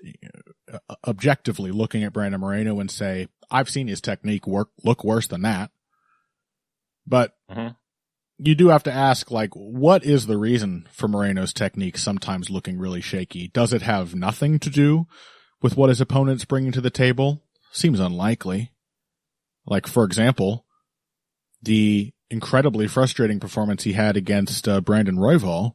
objectively looking at Brandon Moreno and say, I've seen his technique look worse than that. But you do have to ask, like, what is the reason for Moreno's technique sometimes looking really shaky? Does it have nothing to do with what his opponent's bringing to the table? Seems unlikely. Like, for example, the incredibly frustrating performance he had against Brandon Royval,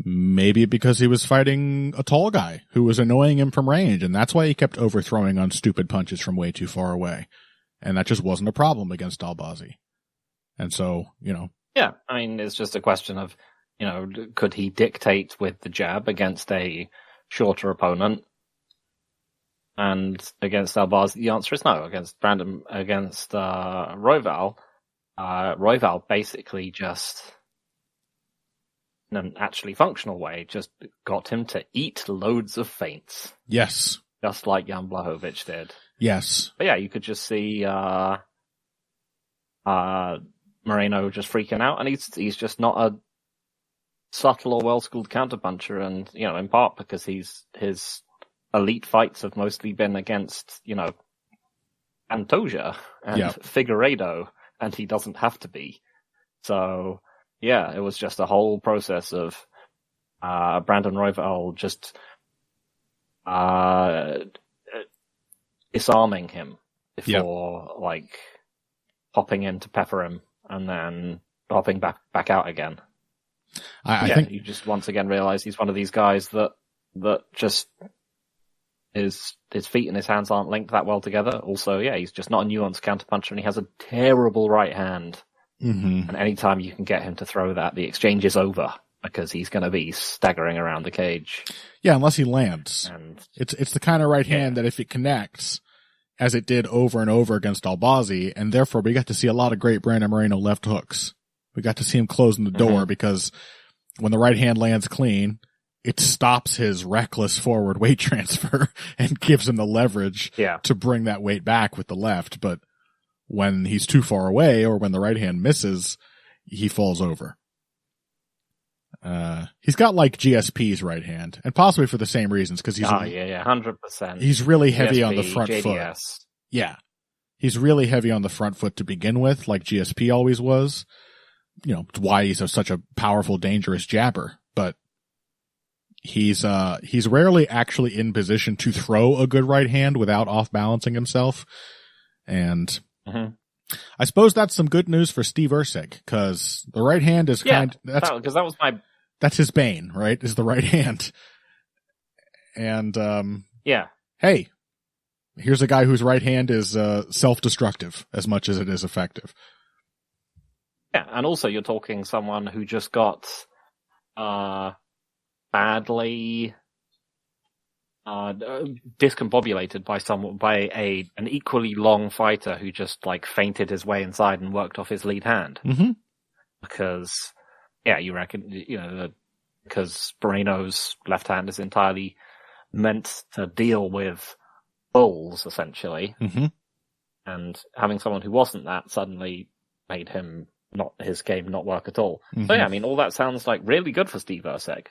maybe because he was fighting a tall guy who was annoying him from range, and that's why he kept overthrowing on stupid punches from way too far away. And that just wasn't a problem against Albazi. And so, Yeah, I mean, it's just a question of, could he dictate with the jab against a shorter opponent? And against Albazi, the answer is no. Against Royval, Royval basically just, in an actually functional way, just got him to eat loads of feints. Yes. Just like Jan Blachowicz did. Yes. But yeah, you could just see Moreno just freaking out, and he's just not a subtle or well-schooled counterpuncher, and, in part because his elite fights have mostly been against, Pantoja and Figueiredo, and he doesn't have to be. So, yeah, it was just a whole process of Brandon Royval just disarming him before, like, hopping in to pepper him and then hopping back out again. I think you just once again realize he's one of these guys that just his feet and his hands aren't linked that well together. Also, he's just not a nuanced counterpuncher, and he has a terrible right hand. Mm-hmm. And anytime you can get him to throw that, the exchange is over because he's going to be staggering around the cage. Yeah, unless he lands. And it's the kind of right hand that if it connects, as it did over and over against Albazi, and therefore we got to see a lot of great Brandon Moreno left hooks. We got to see him closing the door because when the right hand lands clean, it stops his reckless forward weight transfer and gives him the leverage to bring that weight back with the left. But when he's too far away or when the right hand misses, he falls over. He's got like GSP's right hand, and possibly for the same reasons, because he's 100%. He's really heavy GSP, on the front JDS. foot. Yeah, he's really heavy on the front foot to begin with, like GSP always was. It's why he's such a powerful, dangerous jabber. But he's rarely actually in position to throw a good right hand without off balancing himself, and. I suppose that's some good news for Steve Erceg, because the right hand is that's his bane, right? Is the right hand. And hey, here's a guy whose right hand is self-destructive as much as it is effective. Yeah, and also you're talking someone who just got badly discombobulated by an equally long fighter who just like feinted his way inside and worked off his lead hand. Mm-hmm. Because you reckon because Moreno's left hand is entirely meant to deal with bulls essentially, and having someone who wasn't that suddenly made his game not work at all. So I mean, all that sounds like really good for Steve Erceg.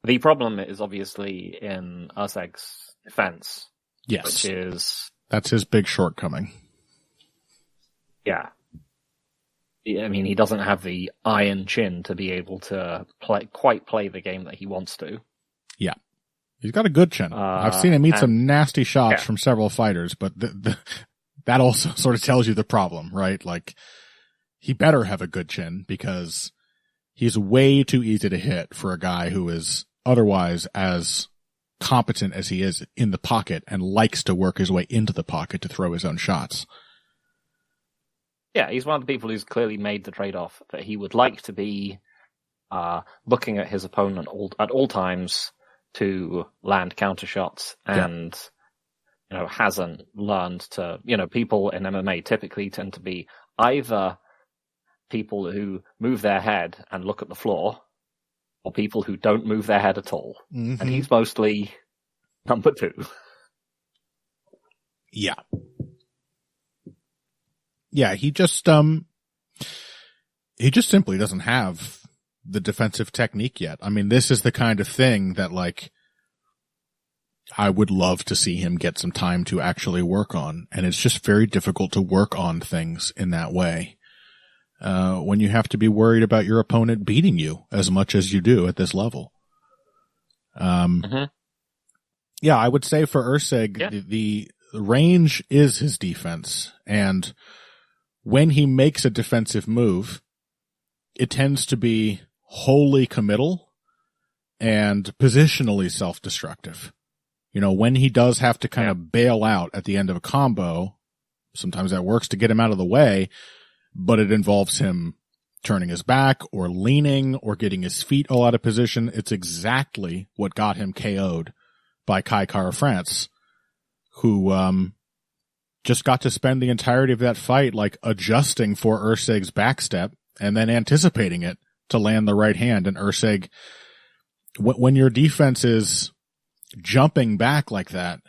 The problem is obviously in Erceg's defense. Yes. That's his big shortcoming. Yeah. I mean, he doesn't have the iron chin to be able to play the game that he wants to. Yeah. He's got a good chin. I've seen him eat some nasty shots from several fighters, but that also sort of tells you the problem, right? Like, he better have a good chin because he's way too easy to hit for a guy who is otherwise as competent as he is in the pocket and likes to work his way into the pocket to throw his own shots. Yeah, he's one of the people who's clearly made the trade-off that he would like to be looking at his opponent at all times to land counter shots and hasn't learned to, people in MMA typically tend to be either people who move their head and look at the floor, or people who don't move their head at all. Mm-hmm. And he's mostly number two. Yeah. Yeah, he just simply doesn't have the defensive technique yet. I mean, this is the kind of thing that, like, I would love to see him get some time to actually work on. And it's just very difficult to work on things in that way. When you have to be worried about your opponent beating you as much as you do at this level. Yeah, I would say for Erceg, the range is his defense. And when he makes a defensive move, it tends to be wholly committal and positionally self-destructive. When he does have to kind of bail out at the end of a combo, sometimes that works to get him out of the way, but it involves him turning his back or leaning or getting his feet all out of position. It's exactly what got him KO'd by Kai Kara-France, who just got to spend the entirety of that fight like adjusting for Erceg's backstep and then anticipating it to land the right hand. And Erceg, when your defense is jumping back like that,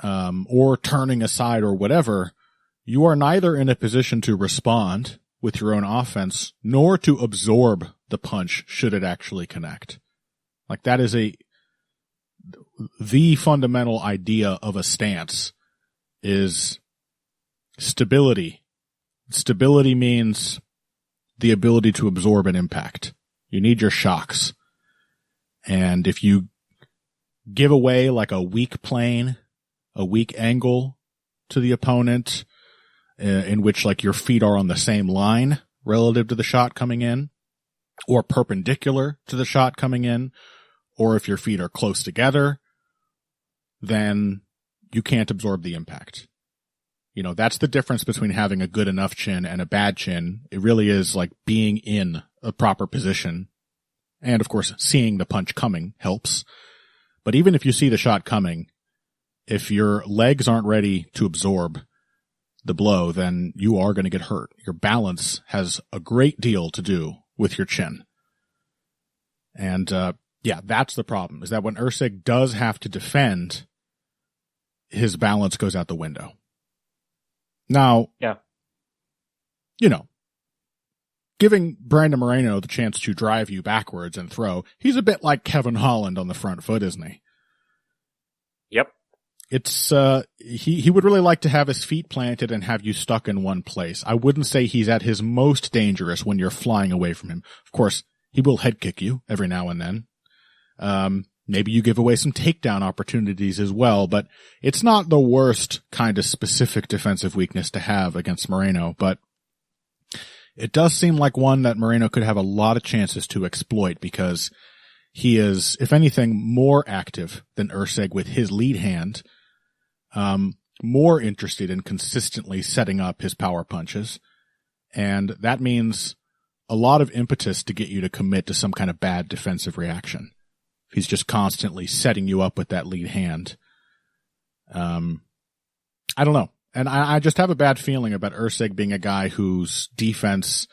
or turning aside or whatever, you are neither in a position to respond with your own offense nor to absorb the punch should it actually connect. Like, that is the fundamental idea of a stance is stability. Stability means the ability to absorb an impact. You need your shocks. And if you give away like a weak plane, a weak angle to the opponent, in which like your feet are on the same line relative to the shot coming in, or perpendicular to the shot coming in, or if your feet are close together, then you can't absorb the impact. That's the difference between having a good enough chin and a bad chin. It really is like being in a proper position. And of course, seeing the punch coming helps. But even if you see the shot coming, if your legs aren't ready to absorb the blow, then you are going to get hurt. Your balance has a great deal to do with your chin. And, that's the problem, is that when Erceg does have to defend, his balance goes out the window. Now, giving Brandon Moreno the chance to drive you backwards and throw, he's a bit like Kevin Holland on the front foot, isn't he? Yep. It's, he would really like to have his feet planted and have you stuck in one place. I wouldn't say he's at his most dangerous when you're flying away from him. Of course, he will head kick you every now and then. Maybe you give away some takedown opportunities as well, but it's not the worst kind of specific defensive weakness to have against Moreno, but it does seem like one that Moreno could have a lot of chances to exploit because he is, if anything, more active than Erceg with his lead hand, more interested in consistently setting up his power punches. And that means a lot of impetus to get you to commit to some kind of bad defensive reaction. He's just constantly setting you up with that lead hand. I don't know. And I just have a bad feeling about Erceg being a guy whose defense,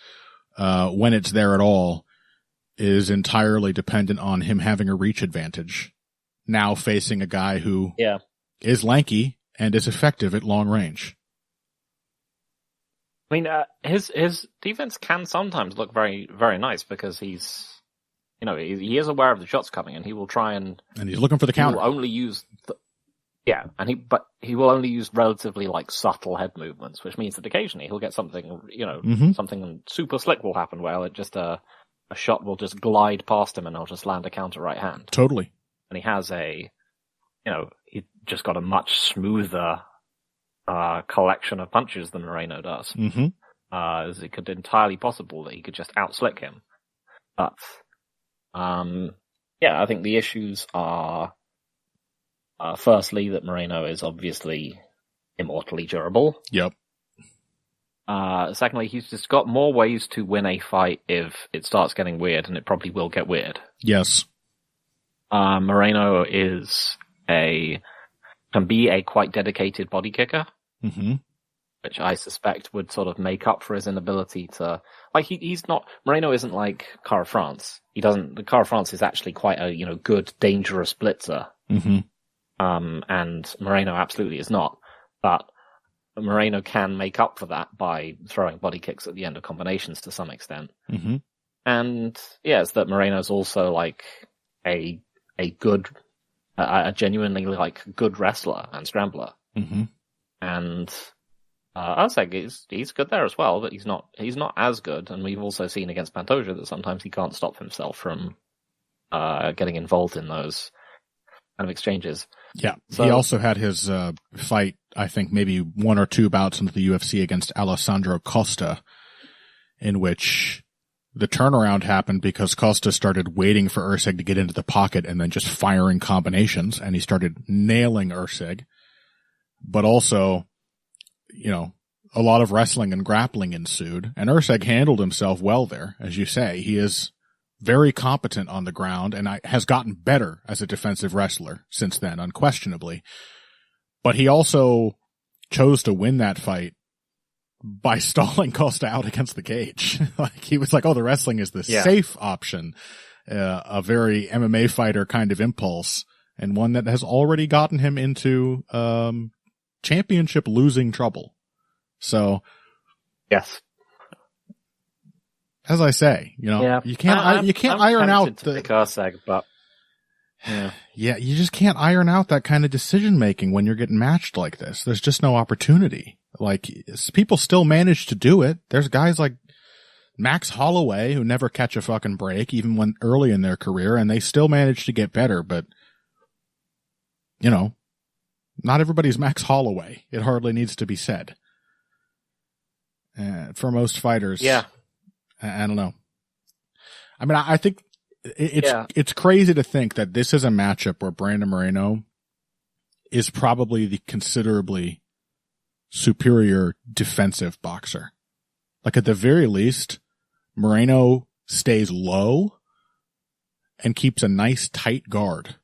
when it's there at all, is entirely dependent on him having a reach advantage. Now facing a guy who is lanky and is effective at long range. I mean, his defense can sometimes look very, very nice because he's, he is aware of the shots coming and he will try and he's looking for the counter. He will only use but he will only use relatively like subtle head movements, which means that occasionally he'll get something, something super slick will happen where it just a shot will just glide past him and he'll just land a counter right hand. Totally. And he has he just got a much smoother collection of punches than Moreno does. As it could entirely possible that he could just outslick him. But I think the issues are firstly that Moreno is obviously immortally durable. Yep. Secondly, he's just got more ways to win a fight if it starts getting weird, and it probably will get weird. Yes. Moreno is a can be a quite dedicated body kicker, which I suspect would sort of make up for his inability to, like, he's not, Moreno isn't like Cara France. Cara France is actually quite a, good, dangerous blitzer. And Moreno absolutely is not. But Moreno can make up for that by throwing body kicks at the end of combinations to some extent. And yeah, it's that Moreno's also like a genuinely like good wrestler and scrambler. And Erceg he's good there as well, but he's not as good. And we've also seen against Pantoja that sometimes he can't stop himself from getting involved in those kind of exchanges. Yeah, so, he also had his fight, I think maybe 1 or 2 bouts into the UFC against Alessandro Costa, in which the turnaround happened because Costa started waiting for Erceg to get into the pocket and then just firing combinations, and he started nailing Erceg. But also, a lot of wrestling and grappling ensued, and Erceg handled himself well there. As you say, he is very competent on the ground and has gotten better as a defensive wrestler since then, unquestionably. But he also chose to win that fight by stalling Costa out against the cage. Like, he was like, the wrestling is the safe option, a very MMA fighter kind of impulse, and one that has already gotten him into championship losing trouble. So, yes. As I say, you can't iron out the Erceg, but you just can't iron out that kind of decision making when you're getting matched like this. There's just no opportunity. Like, people still manage to do it. There's guys like Max Holloway who never catch a fucking break, even when early in their career, and they still manage to get better. But not everybody's Max Holloway. It hardly needs to be said. For most fighters, I don't know. I mean, I think it's crazy to think that this is a matchup where Brandon Moreno is probably the considerably superior defensive boxer. Like, at the very least, Moreno stays low and keeps a nice tight guard.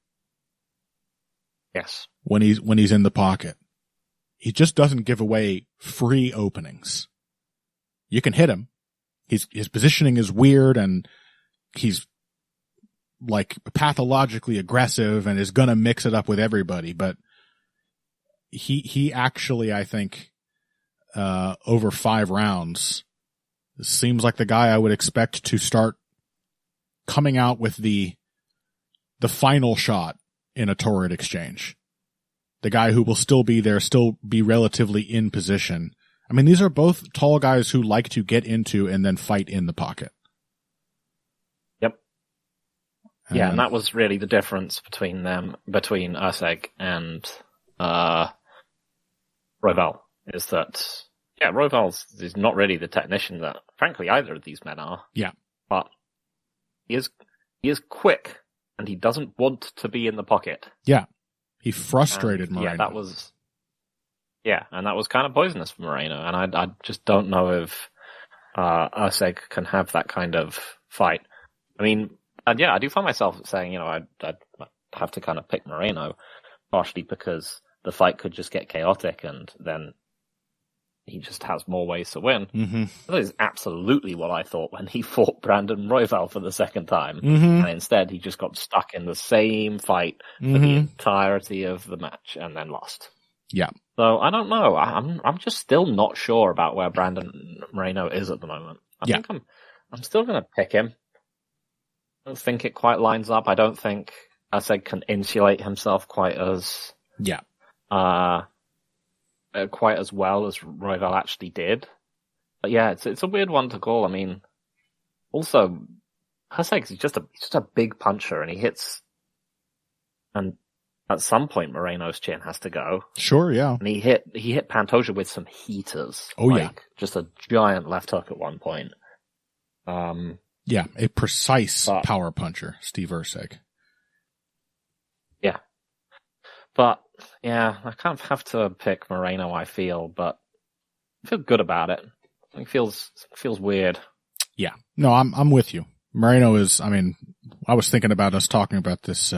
Yes. When he's in the pocket. He just doesn't give away free openings. You can hit him. His positioning is weird, and he's like pathologically aggressive and is gonna mix it up with everybody, but he actually, I think, over 5 rounds seems like the guy I would expect to start coming out with the final shot in a torrid exchange. The guy who will still be there, still be relatively in position. I mean, these are both tall guys who like to get into and then fight in the pocket. Yep. Yeah, and that was really the difference between Erceg and Royval, is that, Royval is not really the technician that, frankly, either of these men are. Yeah. But he is quick, and he doesn't want to be in the pocket. Yeah. He frustrated Moreno. And that was kind of poisonous for Moreno, and I just don't know if Erceg can have that kind of fight. I mean, and I do find myself saying, I'd have to kind of pick Moreno, partially because the fight could just get chaotic, and then he just has more ways to win. Mm-hmm. That is absolutely what I thought when he fought Brandon Royval for the second time, and instead he just got stuck in the same fight for the entirety of the match and then lost. Yeah. So I don't know. I'm just still not sure about where Brandon Moreno is at the moment. I think I'm still going to pick him. I don't think it quite lines up. I don't think Erceg can insulate himself quite as well as Royval actually did. But it's a weird one to call. I mean, also Erceg is just a big puncher, and he hits, and at some point, Moreno's chin has to go. Sure, yeah. And he hit Pantoja with some heaters. Just a giant left hook at one point. A precise power puncher, Steve Erceg. Yeah. But, I kind of have to pick Moreno, I feel, but I feel good about it. It feels weird. Yeah. No, I'm with you. Moreno is, I mean, I was thinking about us talking about this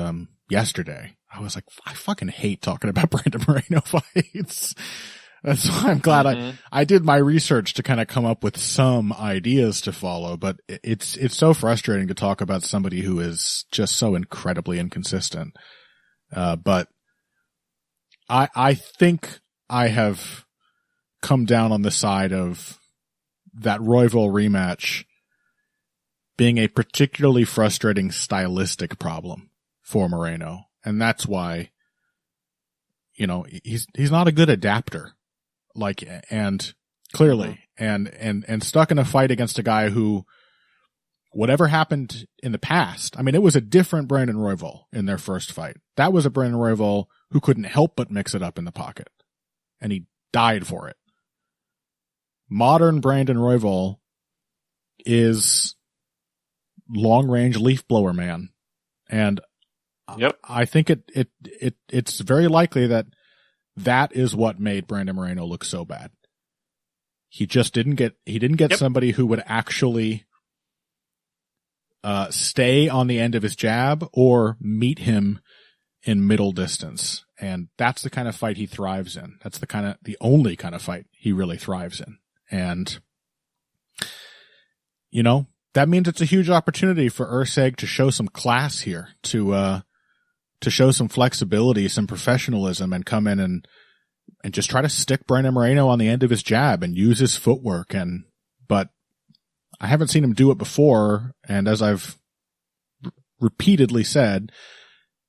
yesterday. I was like, I fucking hate talking about Brandon Moreno fights. That's why I'm glad I did my research to kind of come up with some ideas to follow, but it's so frustrating to talk about somebody who is just so incredibly inconsistent. But I think I have come down on the side of that Royval rematch being a particularly frustrating stylistic problem for Moreno. And that's why, he's not a good adapter. And clearly, and stuck in a fight against a guy who, whatever happened in the past, I mean, it was a different Brandon Royval in their first fight. That was a Brandon Royval who couldn't help but mix it up in the pocket. And he died for it. Modern Brandon Royval is long-range leaf blower man. And I think it's very likely that is what made Brandon Moreno look so bad. He just didn't get somebody who would actually stay on the end of his jab or meet him in middle distance. And that's the kind of fight he thrives in. That's the only kind of fight he really thrives in. And, that means it's a huge opportunity for Erceg to show some class here, to show some flexibility, some professionalism, and come in and just try to stick Brandon Moreno on the end of his jab and use his footwork. But I haven't seen him do it before. And as I've repeatedly said,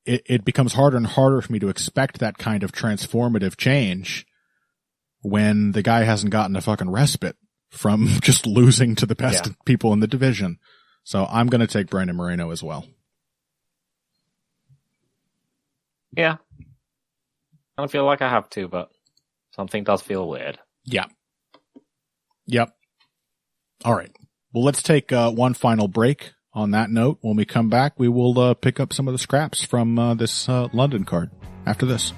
it becomes harder and harder for me to expect that kind of transformative change when the guy hasn't gotten a fucking respite from just losing to the best people in the division. So I'm going to take Brandon Moreno as well. Yeah. I don't feel like I have to, but something does feel weird. Yeah. Yep. All right. Well, let's take one final break on that note. When we come back, we will pick up some of the scraps from this London card after this.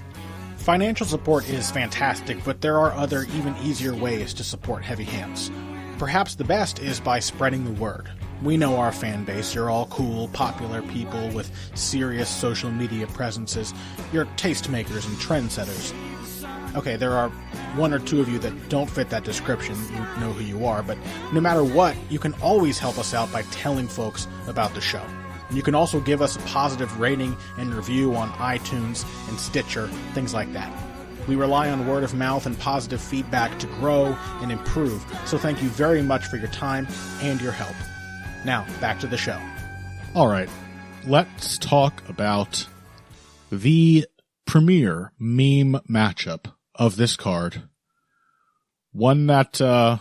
Financial support is fantastic, but there are other, even easier ways to support Heavy Hands. Perhaps the best is by spreading the word. We know our fan base. You're all cool, popular people with serious social media presences. You're tastemakers and trendsetters. Okay, there are one or two of you that don't fit that description. You know who you are, but no matter what, you can always help us out by telling folks about the show. And you can also give us a positive rating and review on iTunes and Stitcher, things like that. We rely on word of mouth and positive feedback to grow and improve, so thank you very much for your time and your help. Now, back to the show. All right, let's talk about the premier meme matchup of this card. One that, I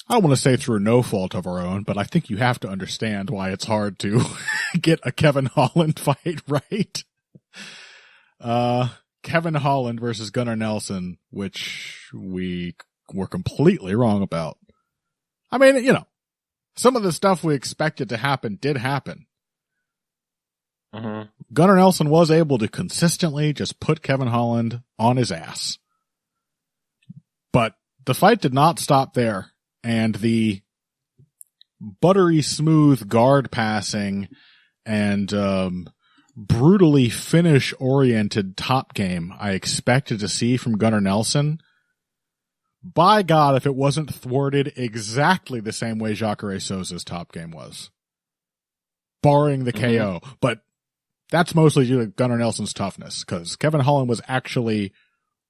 don't want to say through no fault of our own, but I think you have to understand why it's hard to get a Kevin Holland fight right. Kevin Holland versus Gunnar Nelson, which we were completely wrong about. I mean, some of the stuff we expected to happen did happen. Gunnar Nelson was able to consistently just put Kevin Holland on his ass. But the fight did not stop there. And the buttery smooth guard passing and brutally finish-oriented top game I expected to see from Gunnar Nelson, by God, if it wasn't thwarted exactly the same way Jacare Souza's top game was. Barring the KO. But that's mostly due to Gunnar Nelson's toughness, because Kevin Holland was actually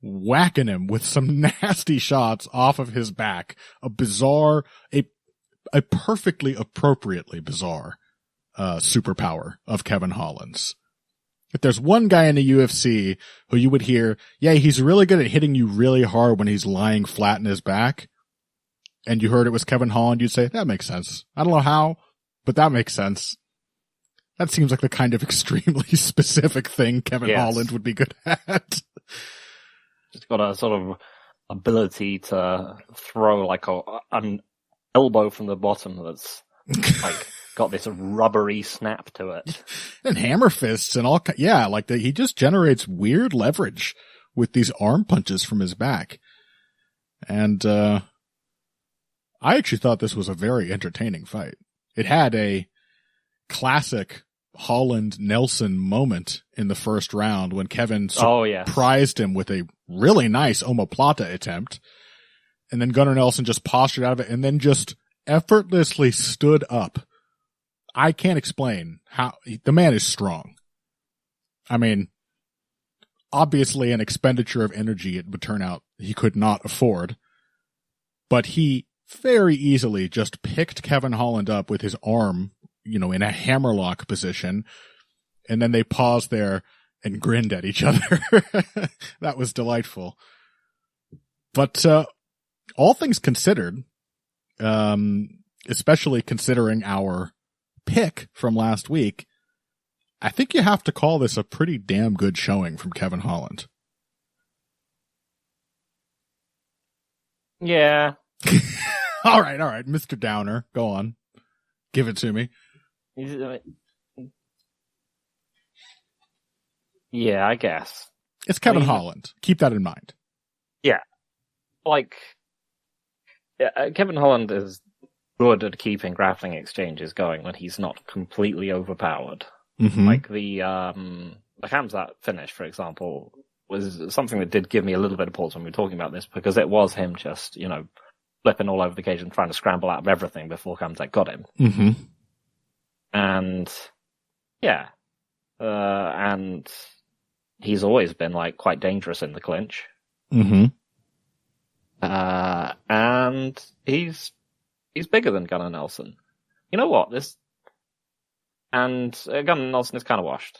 whacking him with some nasty shots off of his back. A perfectly appropriately bizarre superpower of Kevin Holland's. If there's one guy in the UFC who you would hear, yeah, he's really good at hitting you really hard when he's lying flat in his back, and you heard it was Kevin Holland, you'd say, that makes sense. I don't know how, but that makes sense. That seems like the kind of extremely specific thing Kevin Holland would be good at. He's got a sort of ability to throw like an elbow from the bottom that's like got this rubbery snap to it. And hammer fists and all. Yeah, he just generates weird leverage with these arm punches from his back. And I actually thought this was a very entertaining fight. It had a classic Holland-Nelson moment in the first round when Kevin yes. surprised him with a really nice omoplata attempt. And then Gunnar Nelson just postured out of it and then just effortlessly stood up. I can't explain how the man is strong. I mean, obviously an expenditure of energy it would turn out he could not afford, but he very easily just picked Kevin Holland up with his arm, in a hammerlock position, and then they paused there and grinned at each other. That was delightful. But all things considered, especially considering our pick from last week, I think you have to call this a pretty damn good showing from Kevin Holland. Yeah. All right. Mr. Downer, go on. Give it to me. Yeah, I guess. It's Kevin Holland. Keep that in mind. Yeah. Kevin Holland is good at keeping grappling exchanges going when he's not completely overpowered. Mm-hmm. Like the Hamzat finish, for example, was something that did give me a little bit of pause when we were talking about this, because it was him just, flipping all over the cage and trying to scramble out of everything before Hamzat got him. Mm-hmm. And yeah, and he's always been quite dangerous in the clinch. Mm-hmm. And he's bigger than Gunnar Nelson. You know what? Gunnar Nelson is kind of washed.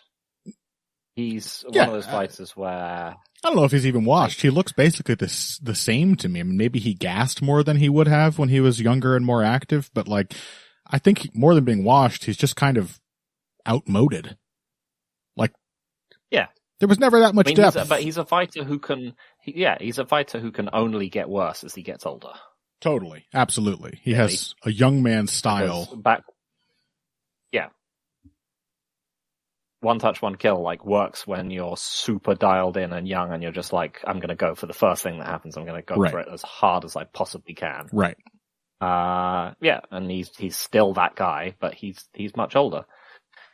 He's one of those fighters where I don't know if he's even washed. He looks basically the same to me. I mean, maybe he gassed more than he would have when he was younger and more active, but I think more than being washed, he's just kind of outmoded. Yeah. There was never that much depth. But he's a fighter who can, he's a fighter who can only get worse as he gets older. Totally. Absolutely. He has a young man's style. One touch, one kill, works when you're super dialed in and young and you're just I'm going to go for the first thing that happens. I'm going to go for it as hard as I possibly can. Right. And he's still that guy, but he's much older.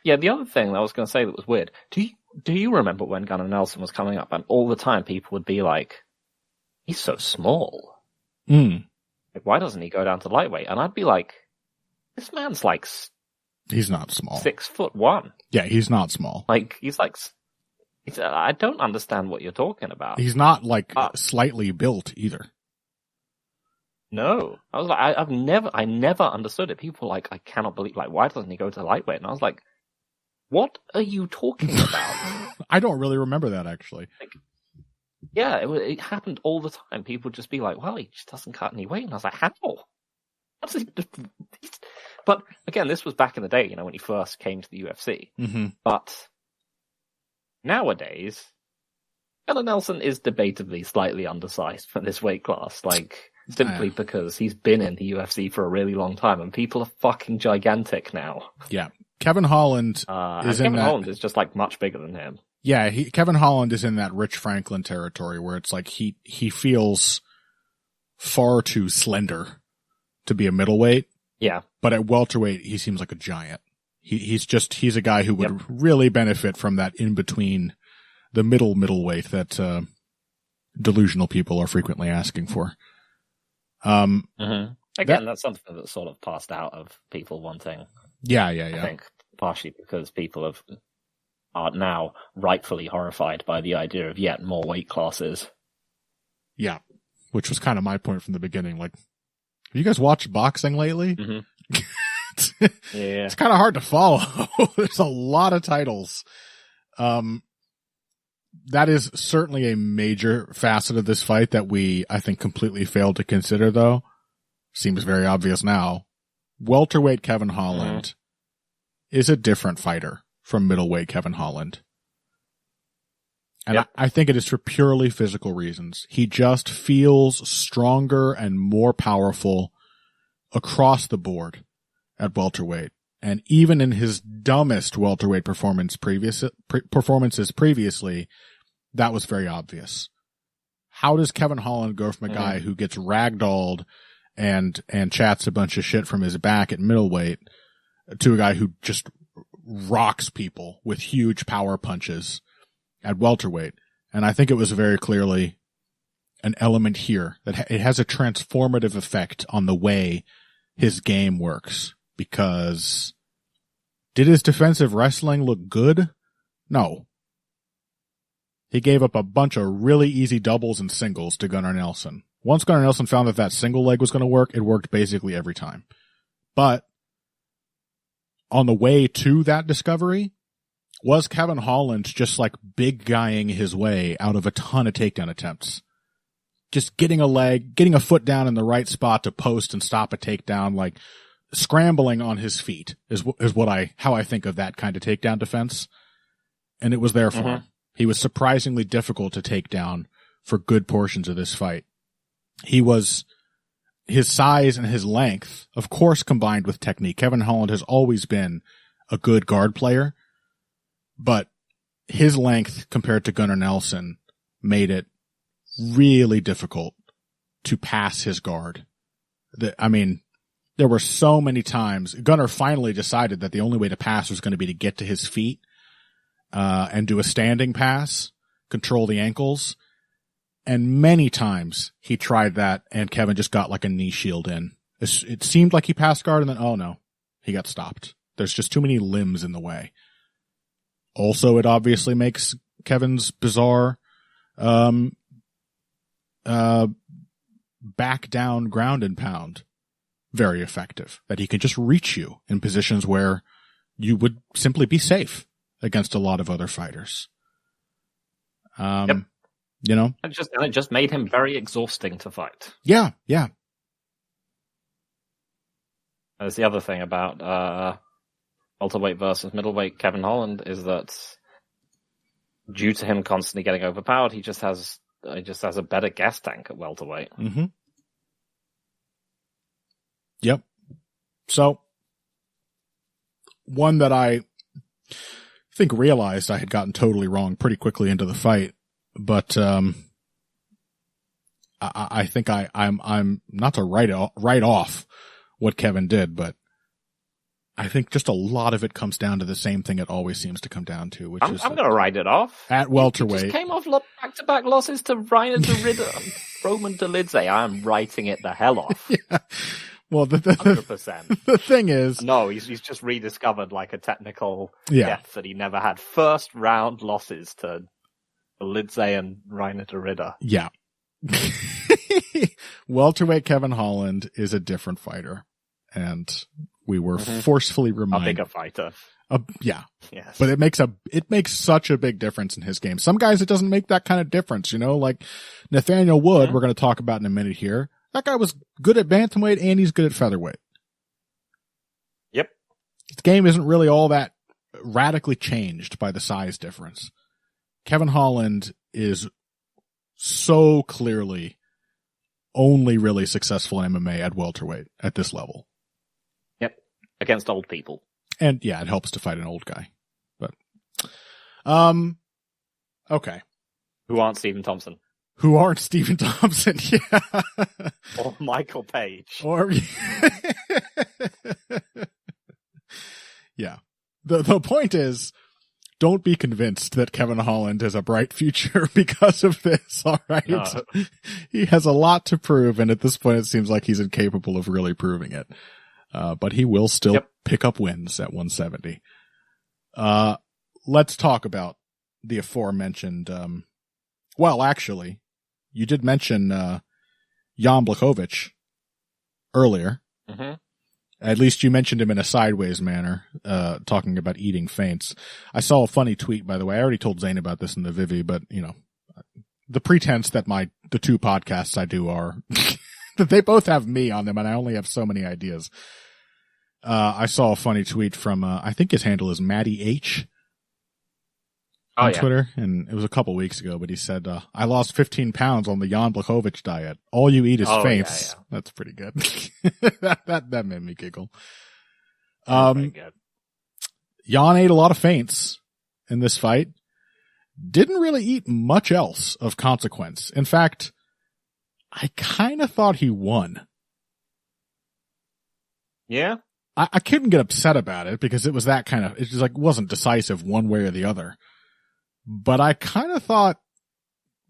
Yeah, the other thing that I was going to say that was weird, do you remember when Gunnar Nelson was coming up and all the time people would be like, he's so small. Why doesn't he go down to lightweight? And I'd be like, this man's he's not small. 6'1". Yeah, he's not small. I don't understand what you're talking about. He's not slightly built either. No, I was I never understood it. People were I cannot believe, why doesn't he go to lightweight? And I was like, what are you talking about? I don't really remember that actually. It happened all the time. People would just be like, well, he just doesn't cut any weight. And I was like, how? But again, this was back in the day, when he first came to the UFC. Mm-hmm. But nowadays, Gunnar Nelson is debatably slightly undersized for this weight class. Simply because he's been in the UFC for a really long time, and people are fucking gigantic now. Yeah, Kevin Holland Holland is just much bigger than him. Yeah, Kevin Holland is in that Rich Franklin territory where it's he feels far too slender to be a middleweight. Yeah. But at welterweight, he seems like a giant. He's a guy who would really benefit from that in between the middleweight that delusional people are frequently asking for. Again, that's something that's sort of passed out of people wanting. Yeah. I think partially because people are now rightfully horrified by the idea of yet more weight classes. Yeah, which was kind of my point from the beginning. Have you guys watched boxing lately? Mm-hmm. Yeah. It's kind of hard to follow. There's a lot of titles. That is certainly a major facet of this fight that we, I think, completely failed to consider, though. Seems very obvious now. Welterweight Kevin Holland is a different fighter from middleweight Kevin Holland. And I think it is for purely physical reasons. He just feels stronger and more powerful across the board at welterweight. And even in his dumbest welterweight performances previously, that was very obvious. How does Kevin Holland go from a guy who gets ragdolled and chats a bunch of shit from his back at middleweight to a guy who just rocks people with huge power punches at welterweight. And I think it was very clearly an element here that it has a transformative effect on the way his game works. Because did his defensive wrestling look good? No. He gave up a bunch of really easy doubles and singles to Gunnar Nelson. Once Gunnar Nelson found that single leg was going to work, it worked basically every time. But on the way to that discovery was Kevin Holland just like big guying his way out of a ton of takedown attempts. Just getting a foot down in the right spot to post and stop a takedown, like scrambling on his feet is how I think of that kind of takedown defense. And it was there for him. He was surprisingly difficult to take down for good portions of this fight. His size and his length, of course, combined with technique. Kevin Holland has always been a good guard player, but his length compared to Gunnar Nelson made it really difficult to pass his guard. There were so many times Gunnar finally decided that the only way to pass was going to be to get to his feet, and do a standing pass, control the ankles. And many times he tried that and Kevin just got like a knee shield in. It seemed like he passed guard and then, oh no, he got stopped. There's just too many limbs in the way. Also, it obviously makes Kevin's bizarre, back down ground and pound very effective. That he can just reach you in positions where you would simply be safe against a lot of other fighters. Yep. You know? And it just made him very exhausting to fight. Yeah. That's the other thing about welterweight versus middleweight Kevin Holland is that due to him constantly getting overpowered, he just has a better gas tank at welterweight. Mm-hmm. Yep. So, one that I think realized I had gotten totally wrong pretty quickly into the fight, but I think I'm not to write off what Kevin did, but I think just a lot of it comes down to the same thing it always seems to come down to, which I'm going to write it off. At welterweight. He just came off back-to-back losses to Reiner to Ridder, Roman to Lidze. I'm writing it the hell off. Yeah. Well, 100%. The thing is... No, he's just rediscovered like a technical depth that he never had. First round losses to Lidze and Reiner to Ridder. Yeah. Welterweight Kevin Holland is a different fighter. And we were forcefully reminded. A bigger fighter. Yeah. Yes. But it makes such a big difference in his game. Some guys, it doesn't make that kind of difference, you know, like Nathaniel Wood, we're going to talk about in a minute here. That guy was good at bantamweight and he's good at featherweight. Yep. His game isn't really all that radically changed by the size difference. Kevin Holland is so clearly only really successful in MMA at welterweight at this level. Yep. Against old people. And yeah, it helps to fight an old guy. But, okay. Who aren't Stephen Thompson. Who aren't Stephen Thompson, yeah. Or Michael Page. Or, yeah. The point is, don't be convinced that Kevin Holland has a bright future because of this, alright? No. He has a lot to prove, and at this point it seems like he's incapable of really proving it. But he will still pick up wins at 170. Let's talk about the aforementioned, well, actually, you did mention Jan Blachowicz earlier. Mm-hmm. At least you mentioned him in a sideways manner, talking about eating feints. I saw a funny tweet, by the way. I already told Zane about this in the Vivi, but, you know, the pretense that the two podcasts I do are, that they both have me on them and I only have so many ideas. I saw a funny tweet from, I think his handle is Matty H. on Twitter, and it was a couple weeks ago, but he said, I lost 15 pounds on the Jan Blachowicz diet. All you eat is feints. Yeah. That's pretty good. that made me giggle. Jan ate a lot of feints in this fight. Didn't really eat much else of consequence. In fact, I kind of thought he won. Yeah? I couldn't get upset about it because it was that kind of, it just like wasn't decisive one way or the other. But I kind of thought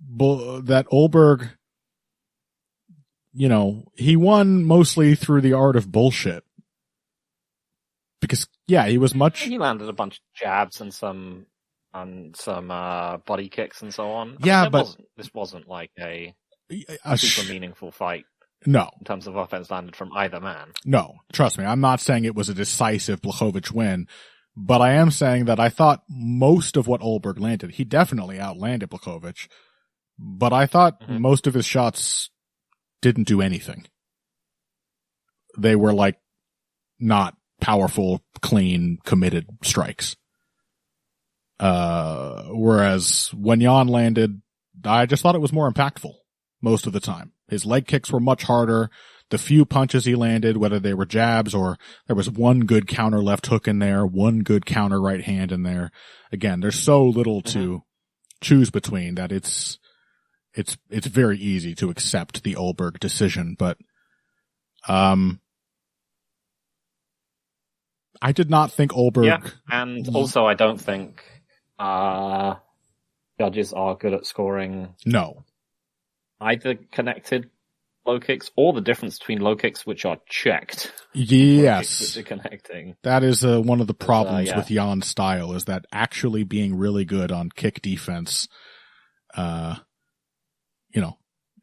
that Olberg, he won mostly through the art of bullshit. Because, yeah, he was much... He landed a bunch of jabs and some body kicks and so on. Yeah, but... This wasn't like a super meaningful fight. No. In terms of offense landed from either man. No, trust me. I'm not saying it was a decisive Blachowicz win, but I am saying that I thought most of what Olberg landed, he definitely outlanded Blachowicz, but I thought most of his shots didn't do anything. They were like not powerful, clean, committed strikes. Whereas when Jan landed, I just thought it was more impactful most of the time. His leg kicks were much harder. The few punches he landed, whether they were jabs or there was one good counter left hook in there, one good counter right hand in there. Again, there's so little to choose between that it's very easy to accept the Olberg decision, but I did not think Olberg... Yeah, and also I don't think judges are good at scoring... No. Either connected low kicks or the difference between low kicks which are checked. Yes. Which are connecting. That is one of the problems with Jan's style, is that actually being really good on kick defense,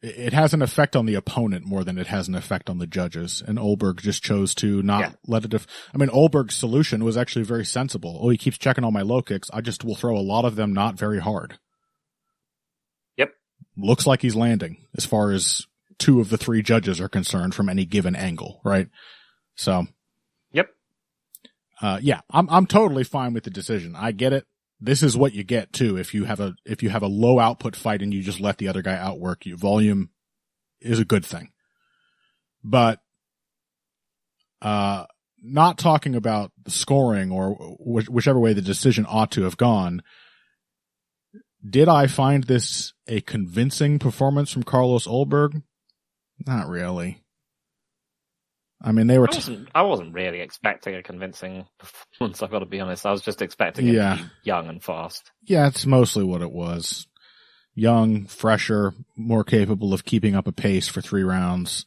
it has an effect on the opponent more than it has an effect on the judges. And Olberg just chose to not let it... Olberg's solution was actually very sensible. Oh, he keeps checking all my low kicks. I just will throw a lot of them not very hard. Yep. Looks like he's landing as far as 2 of the 3 judges are concerned from any given angle, right? So. Yep. I'm totally fine with the decision. I get it. This is what you get too if you have a low output fight and you just let the other guy outwork you. Volume is a good thing. But not talking about the scoring or whichever way the decision ought to have gone, did I find this a convincing performance from Carlos Olberg? Not really. I mean, I wasn't really expecting a convincing performance, I've got to be honest. I was just expecting it to be young and fast. Yeah, it's mostly what it was. Young, fresher, more capable of keeping up a pace for 3 rounds.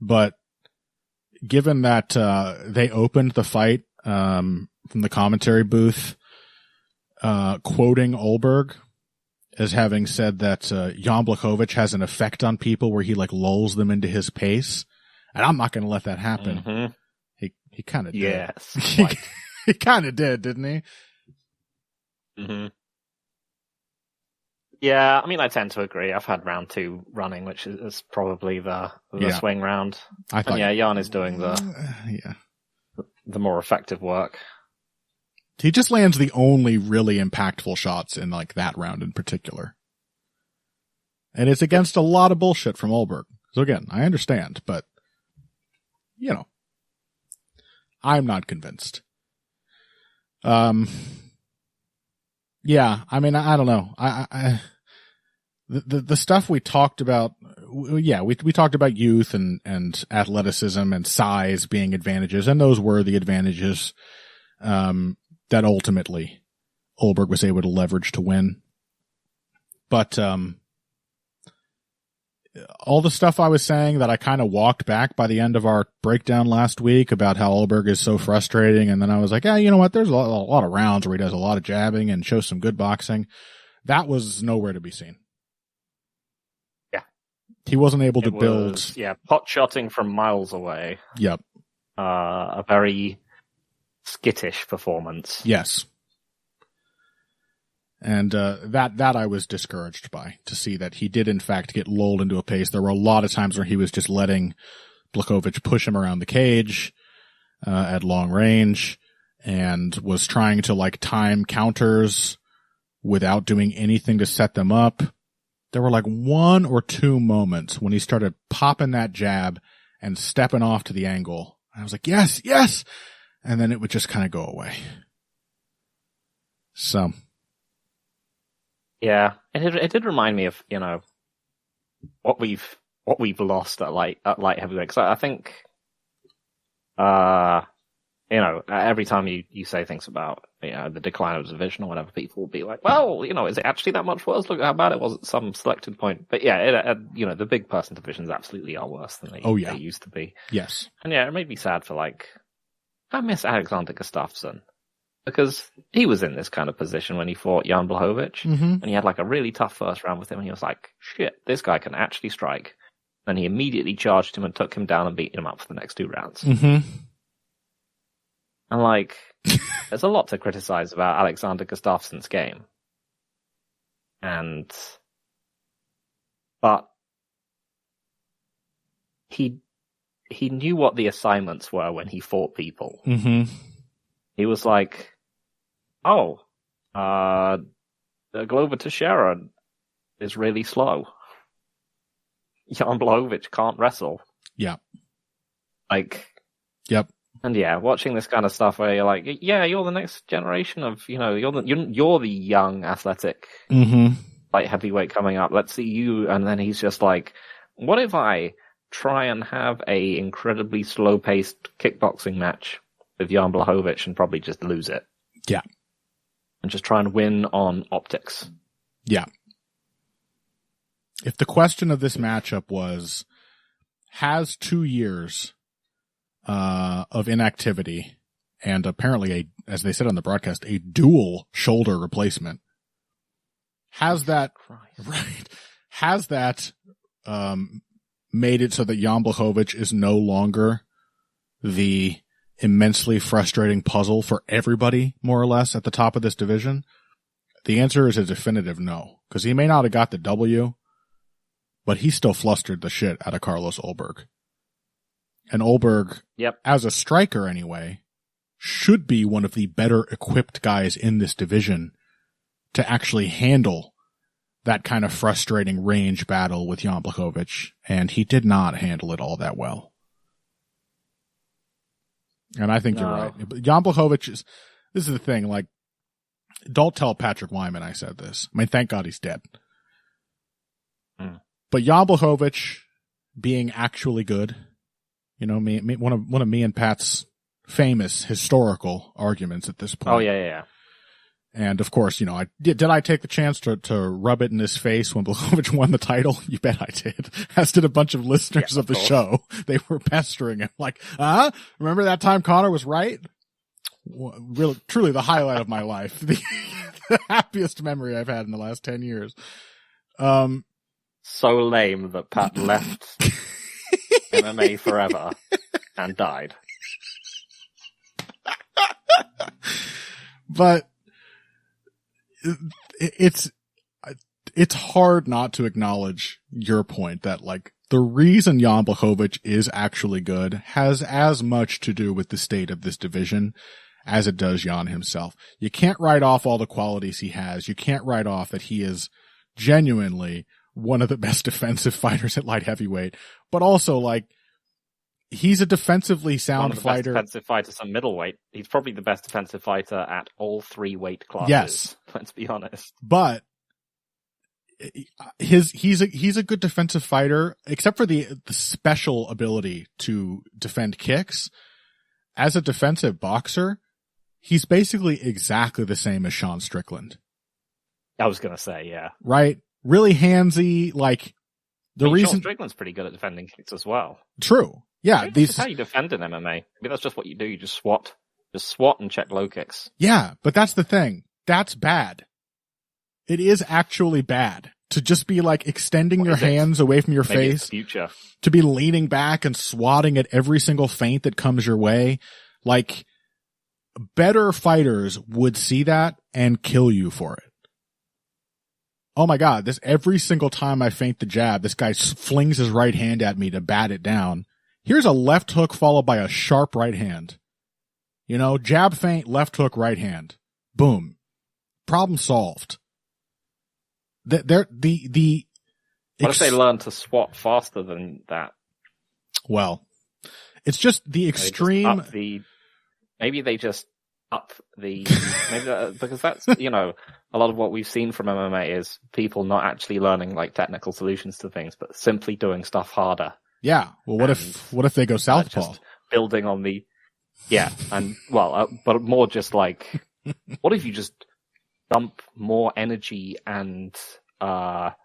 But given that they opened the fight from the commentary booth, quoting Olberg as having said that Jan Blachowicz has an effect on people where he like lulls them into his pace. And I'm not going to let that happen. Mm-hmm. He kind of did. Yes. He kind of did, didn't he? Mm-hmm. Yeah, I mean, I tend to agree. I've had round 2 running, which is probably the swing round. Jan is doing the more effective work. He just lands the only really impactful shots in like that round in particular. And it's against a lot of bullshit from Olberg. So again, I understand, but I'm not convinced. I mean, I don't know. The stuff we talked about, we talked about youth and athleticism and size being advantages, and those were the advantages, that ultimately Olberg was able to leverage to win. But, all the stuff I was saying that I kind of walked back by the end of our breakdown last week about how Olberg is so frustrating. And then I was like, you know what? There's a lot of rounds where he does a lot of jabbing and shows some good boxing. That was nowhere to be seen. Yeah. He wasn't able to build. Pot shotting from miles away. Yep. A very skittish performance. Yes. And that I was discouraged by, to see that he did in fact get lulled into a pace. There were a lot of times where he was just letting Blachowicz push him around the cage at long range, and was trying to like time counters without doing anything to set them up. There were like 1 or 2 moments when he started popping that jab and stepping off to the angle. I was like, yes, yes, and then it would just kind of go away. So. Yeah, it did remind me of, what we've lost at light heavyweight. So I think every time you say things about, the decline of the division or whatever, people will be like, well, is it actually that much worse? Look at how bad it was at some selected point. But yeah, the big person divisions absolutely are worse than they used to be. Yes. And yeah, it made me sad for I miss Alexander Gustafsson because he was in this kind of position when he fought Jan Blachowicz, and he had a really tough first round with him, and he was like, shit, this guy can actually strike. And he immediately charged him and took him down and beat him up for the next 2 rounds. Mm-hmm. And there's a lot to criticize about Alexander Gustafsson's game. But he knew what the assignments were when he fought people. Mm-hmm. He was like, Glover Teixeira is really slow. Jan Blachowicz can't wrestle. Yeah. Yep. And yeah, watching this kind of stuff where you're like, yeah, you're the next generation of, you're the young athletic light heavyweight coming up. Let's see you. And then he's just like, what if I try and have a incredibly slow paced kickboxing match with Jan Blachowicz and probably just lose it? Yeah. And just try and win on optics. Yeah. If the question of this matchup was, has 2 years of inactivity and apparently as they said on the broadcast, a dual shoulder replacement, has that made it so that Jan Blachowicz is no longer the immensely frustrating puzzle for everybody, more or less, at the top of this division? The answer is a definitive no, because he may not have got the W, but he still flustered the shit out of Carlos Ulberg. And Ulberg, as a striker anyway, should be one of the better equipped guys in this division to actually handle that kind of frustrating range battle with Jan Blachowicz, and he did not handle it all that well. And I think you're right. Jan Blachowicz this is the thing, don't tell Patrick Wyman I said this. I mean, thank God he's dead. But Jan Blachowicz being actually good, one of me and Pat's famous historical arguments at this point. Oh, yeah. And of course, did I take the chance to rub it in his face when Blachowicz won the title? You bet I did. As did a bunch of listeners of the show. They were pestering him remember that time Connor was right? Really, truly the highlight of my life. The happiest memory I've had in the last 10 years. So lame that Pat left MMA forever and died. But it's hard not to acknowledge your point that the reason Jan Blachowicz is actually good has as much to do with the state of this division as it does Jan himself. You can't write off all the qualities he has. You can't write off that he is genuinely one of the best defensive fighters at light heavyweight, but also he's a defensively sound fighter. Best defensive fighter at middleweight. He's probably the best defensive fighter at all 3 weight classes. Yes, let's be honest. But he's a good defensive fighter, except for the special ability to defend kicks. As a defensive boxer, he's basically exactly the same as Sean Strickland. I was gonna say, yeah, right. Really handsy, Sean Strickland's pretty good at defending kicks as well. True. Yeah. That's how you defend in MMA. Maybe that's just what you do. You just swat and check low kicks. Yeah, but that's the thing. That's bad. It is actually bad to just be extending your hands away from your face. Future. To be leaning back and swatting at every single feint that comes your way. Better fighters would see that and kill you for it. Oh my God, every single time I feint the jab, this guy flings his right hand at me to bat it down. Here's a left hook followed by a sharp right hand. Jab feint, left hook, right hand. Boom. Problem solved. What if they learn to swat faster than that? Well, it's just the extreme. Because that's, a lot of what we've seen from MMA is people not actually learning technical solutions to things, but simply doing stuff harder. Yeah. Well, what if they go southpaw? Just building on the Yeah, and but more just like, what if you just dump more energy and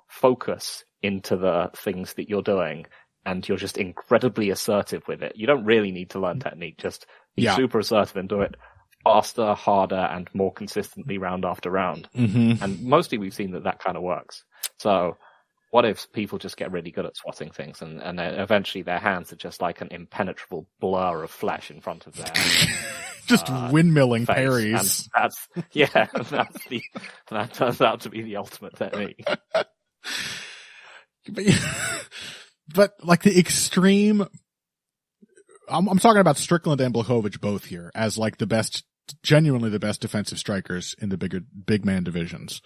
focus into the things that you're doing, and you're just incredibly assertive with it? You don't really need to learn technique; just be super assertive and do it faster, harder, and more consistently round after round. Mm-hmm. And mostly we've seen that kind of works. So what if people just get really good at swatting things, and then eventually their hands are just like an impenetrable blur of flesh in front of their just windmilling face. parries. And that turns out to be the ultimate technique. But like the extreme, I'm talking about Strickland and Blachowicz both here as like the best, genuinely the best defensive strikers in the big man divisions.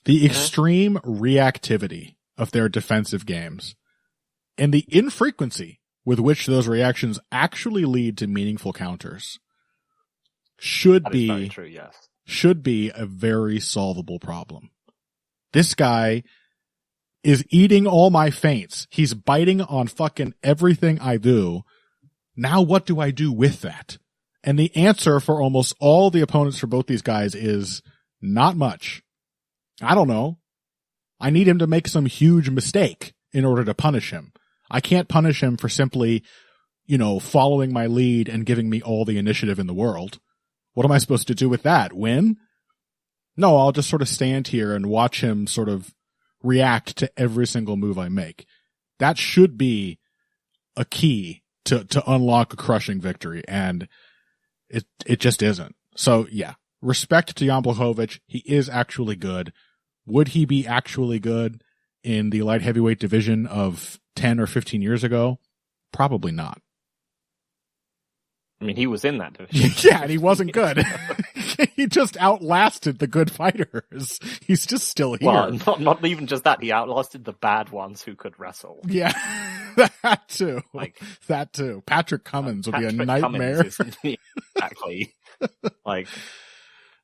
The extreme reactivity of their defensive games and the infrequency with which those reactions actually lead to meaningful counters should be very true, yes. Should be a very solvable problem. This guy is eating all my feints. He's biting on fucking everything I do. Now what do I do with that? And the answer for almost all the opponents for both these guys is not much. I don't know. I need him to make some huge mistake in order to punish him. I can't punish him for simply, following my lead and giving me all the initiative in the world. What am I supposed to do with that? Win? No, I'll just sort of stand here and watch him sort of react to every single move I make. That should be a key to unlock a crushing victory, and it just isn't. So yeah, respect to Jan Blachowicz. He is actually good. Would he be actually good in the light heavyweight division of 10 or 15 years ago? Probably not. I mean, he was in that division. Yeah, and he wasn't good. He just outlasted the good fighters. He's just still here. Well, not even just that. He outlasted the bad ones who could wrestle. Yeah, that too. That too. Patrick Cummins would be a nightmare. Exactly.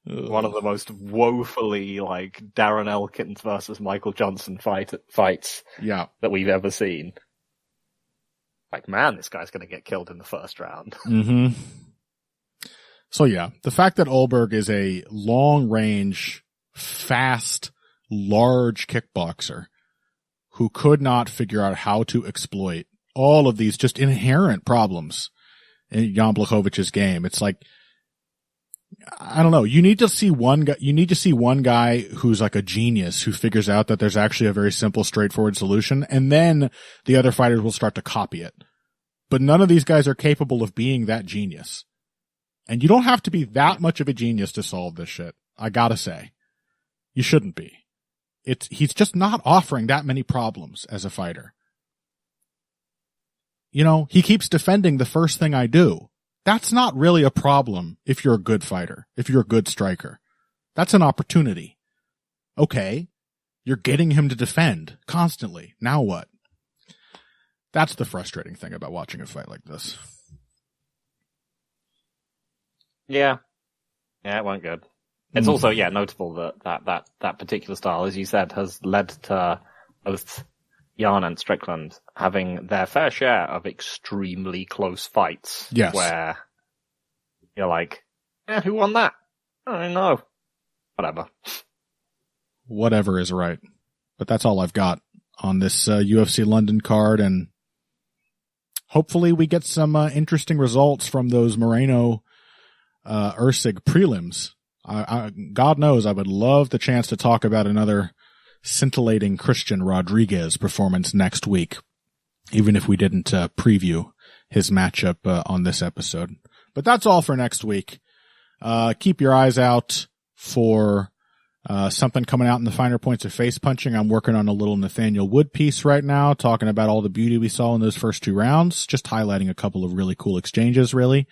One of the most woefully Darren Elkins versus Michael Johnson fights that we've ever seen. Man, this guy's going to get killed in the first round. Mm-hmm. So yeah, the fact that Ulberg is a long-range, fast, large kickboxer who could not figure out how to exploit all of these just inherent problems in Jan Blachowicz' game. It's like, I don't know. You need to see one guy who's like a genius who figures out that there's actually a very simple, straightforward solution, and then the other fighters will start to copy it. But none of these guys are capable of being that genius. And you don't have to be that much of a genius to solve this shit. I gotta say. You shouldn't be. He's just not offering that many problems as a fighter. He keeps defending the first thing I do. That's not really a problem if you're a good fighter, if you're a good striker. That's an opportunity. Okay, you're getting him to defend constantly. Now what? That's the frustrating thing about watching a fight like this. Yeah, it went good. It's also, notable that particular style, as you said, has led to both Jan and Strickland having their fair share of extremely close fights. Yes. Where you're like, who won that? I don't know. Whatever is right. But that's all I've got on this UFC London card, and hopefully we get some interesting results from those Moreno Erceg prelims. God knows I would love the chance to talk about another scintillating Christian Rodriguez performance next week, even if we didn't preview his matchup on this episode. But that's all for next week. Keep your eyes out for something coming out in the finer points of face punching. I'm working on a little Nathaniel Wood piece right now, talking about all the beauty we saw in those first two rounds, just highlighting a couple of really cool exchanges, really.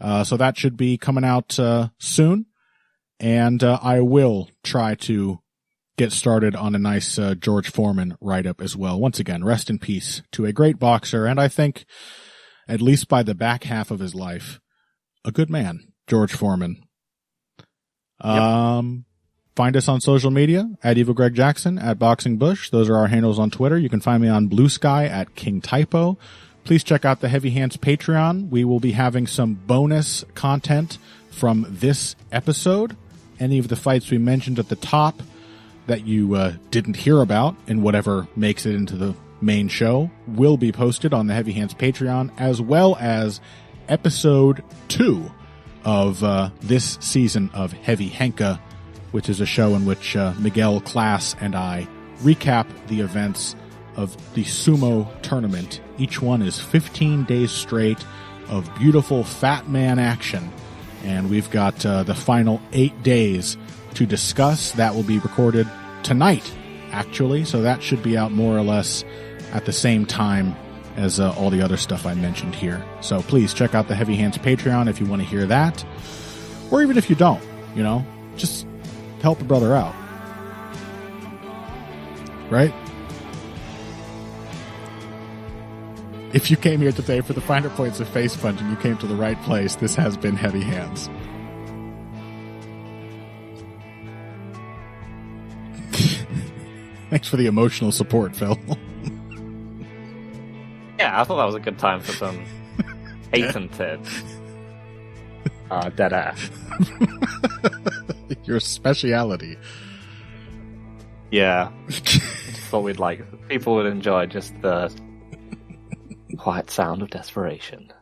So that should be coming out soon. And I will try to get started on a nice George Foreman write-up as well. Once again, rest in peace to a great boxer, and I think, at least by the back half of his life, a good man, George Foreman. Yep. Find us on social media, at Evil Greg Jackson, at Boxing Bush. Those are our handles on Twitter. You can find me on Blue Sky at King Typo. please check out the Heavy Hands Patreon. We will be having some bonus content from this episode. Any of the fights we mentioned at the top that you didn't hear about in whatever makes it into the main show will be posted on the Heavy Hands Patreon, as well as episode 2 of this season of Heavy Henka, which is a show in which Miguel Class and I recap the events of the sumo tournament. Each one is 15 days straight of beautiful fat man action, and we've got the final 8 days to discuss. That will be recorded tonight, actually, so that should be out more or less at the same time as all the other stuff I mentioned here. So please check out the Heavy Hands Patreon if you want to hear that, or even if you don't, just help a brother out, right? If you came here today for the finer points of face punching, you came to the right place. This has been Heavy Hands. Thanks for the emotional support, Phil. Yeah, I thought that was a good time for some patented dead air. Your speciality. Yeah. Just thought people would enjoy just the quiet sound of desperation.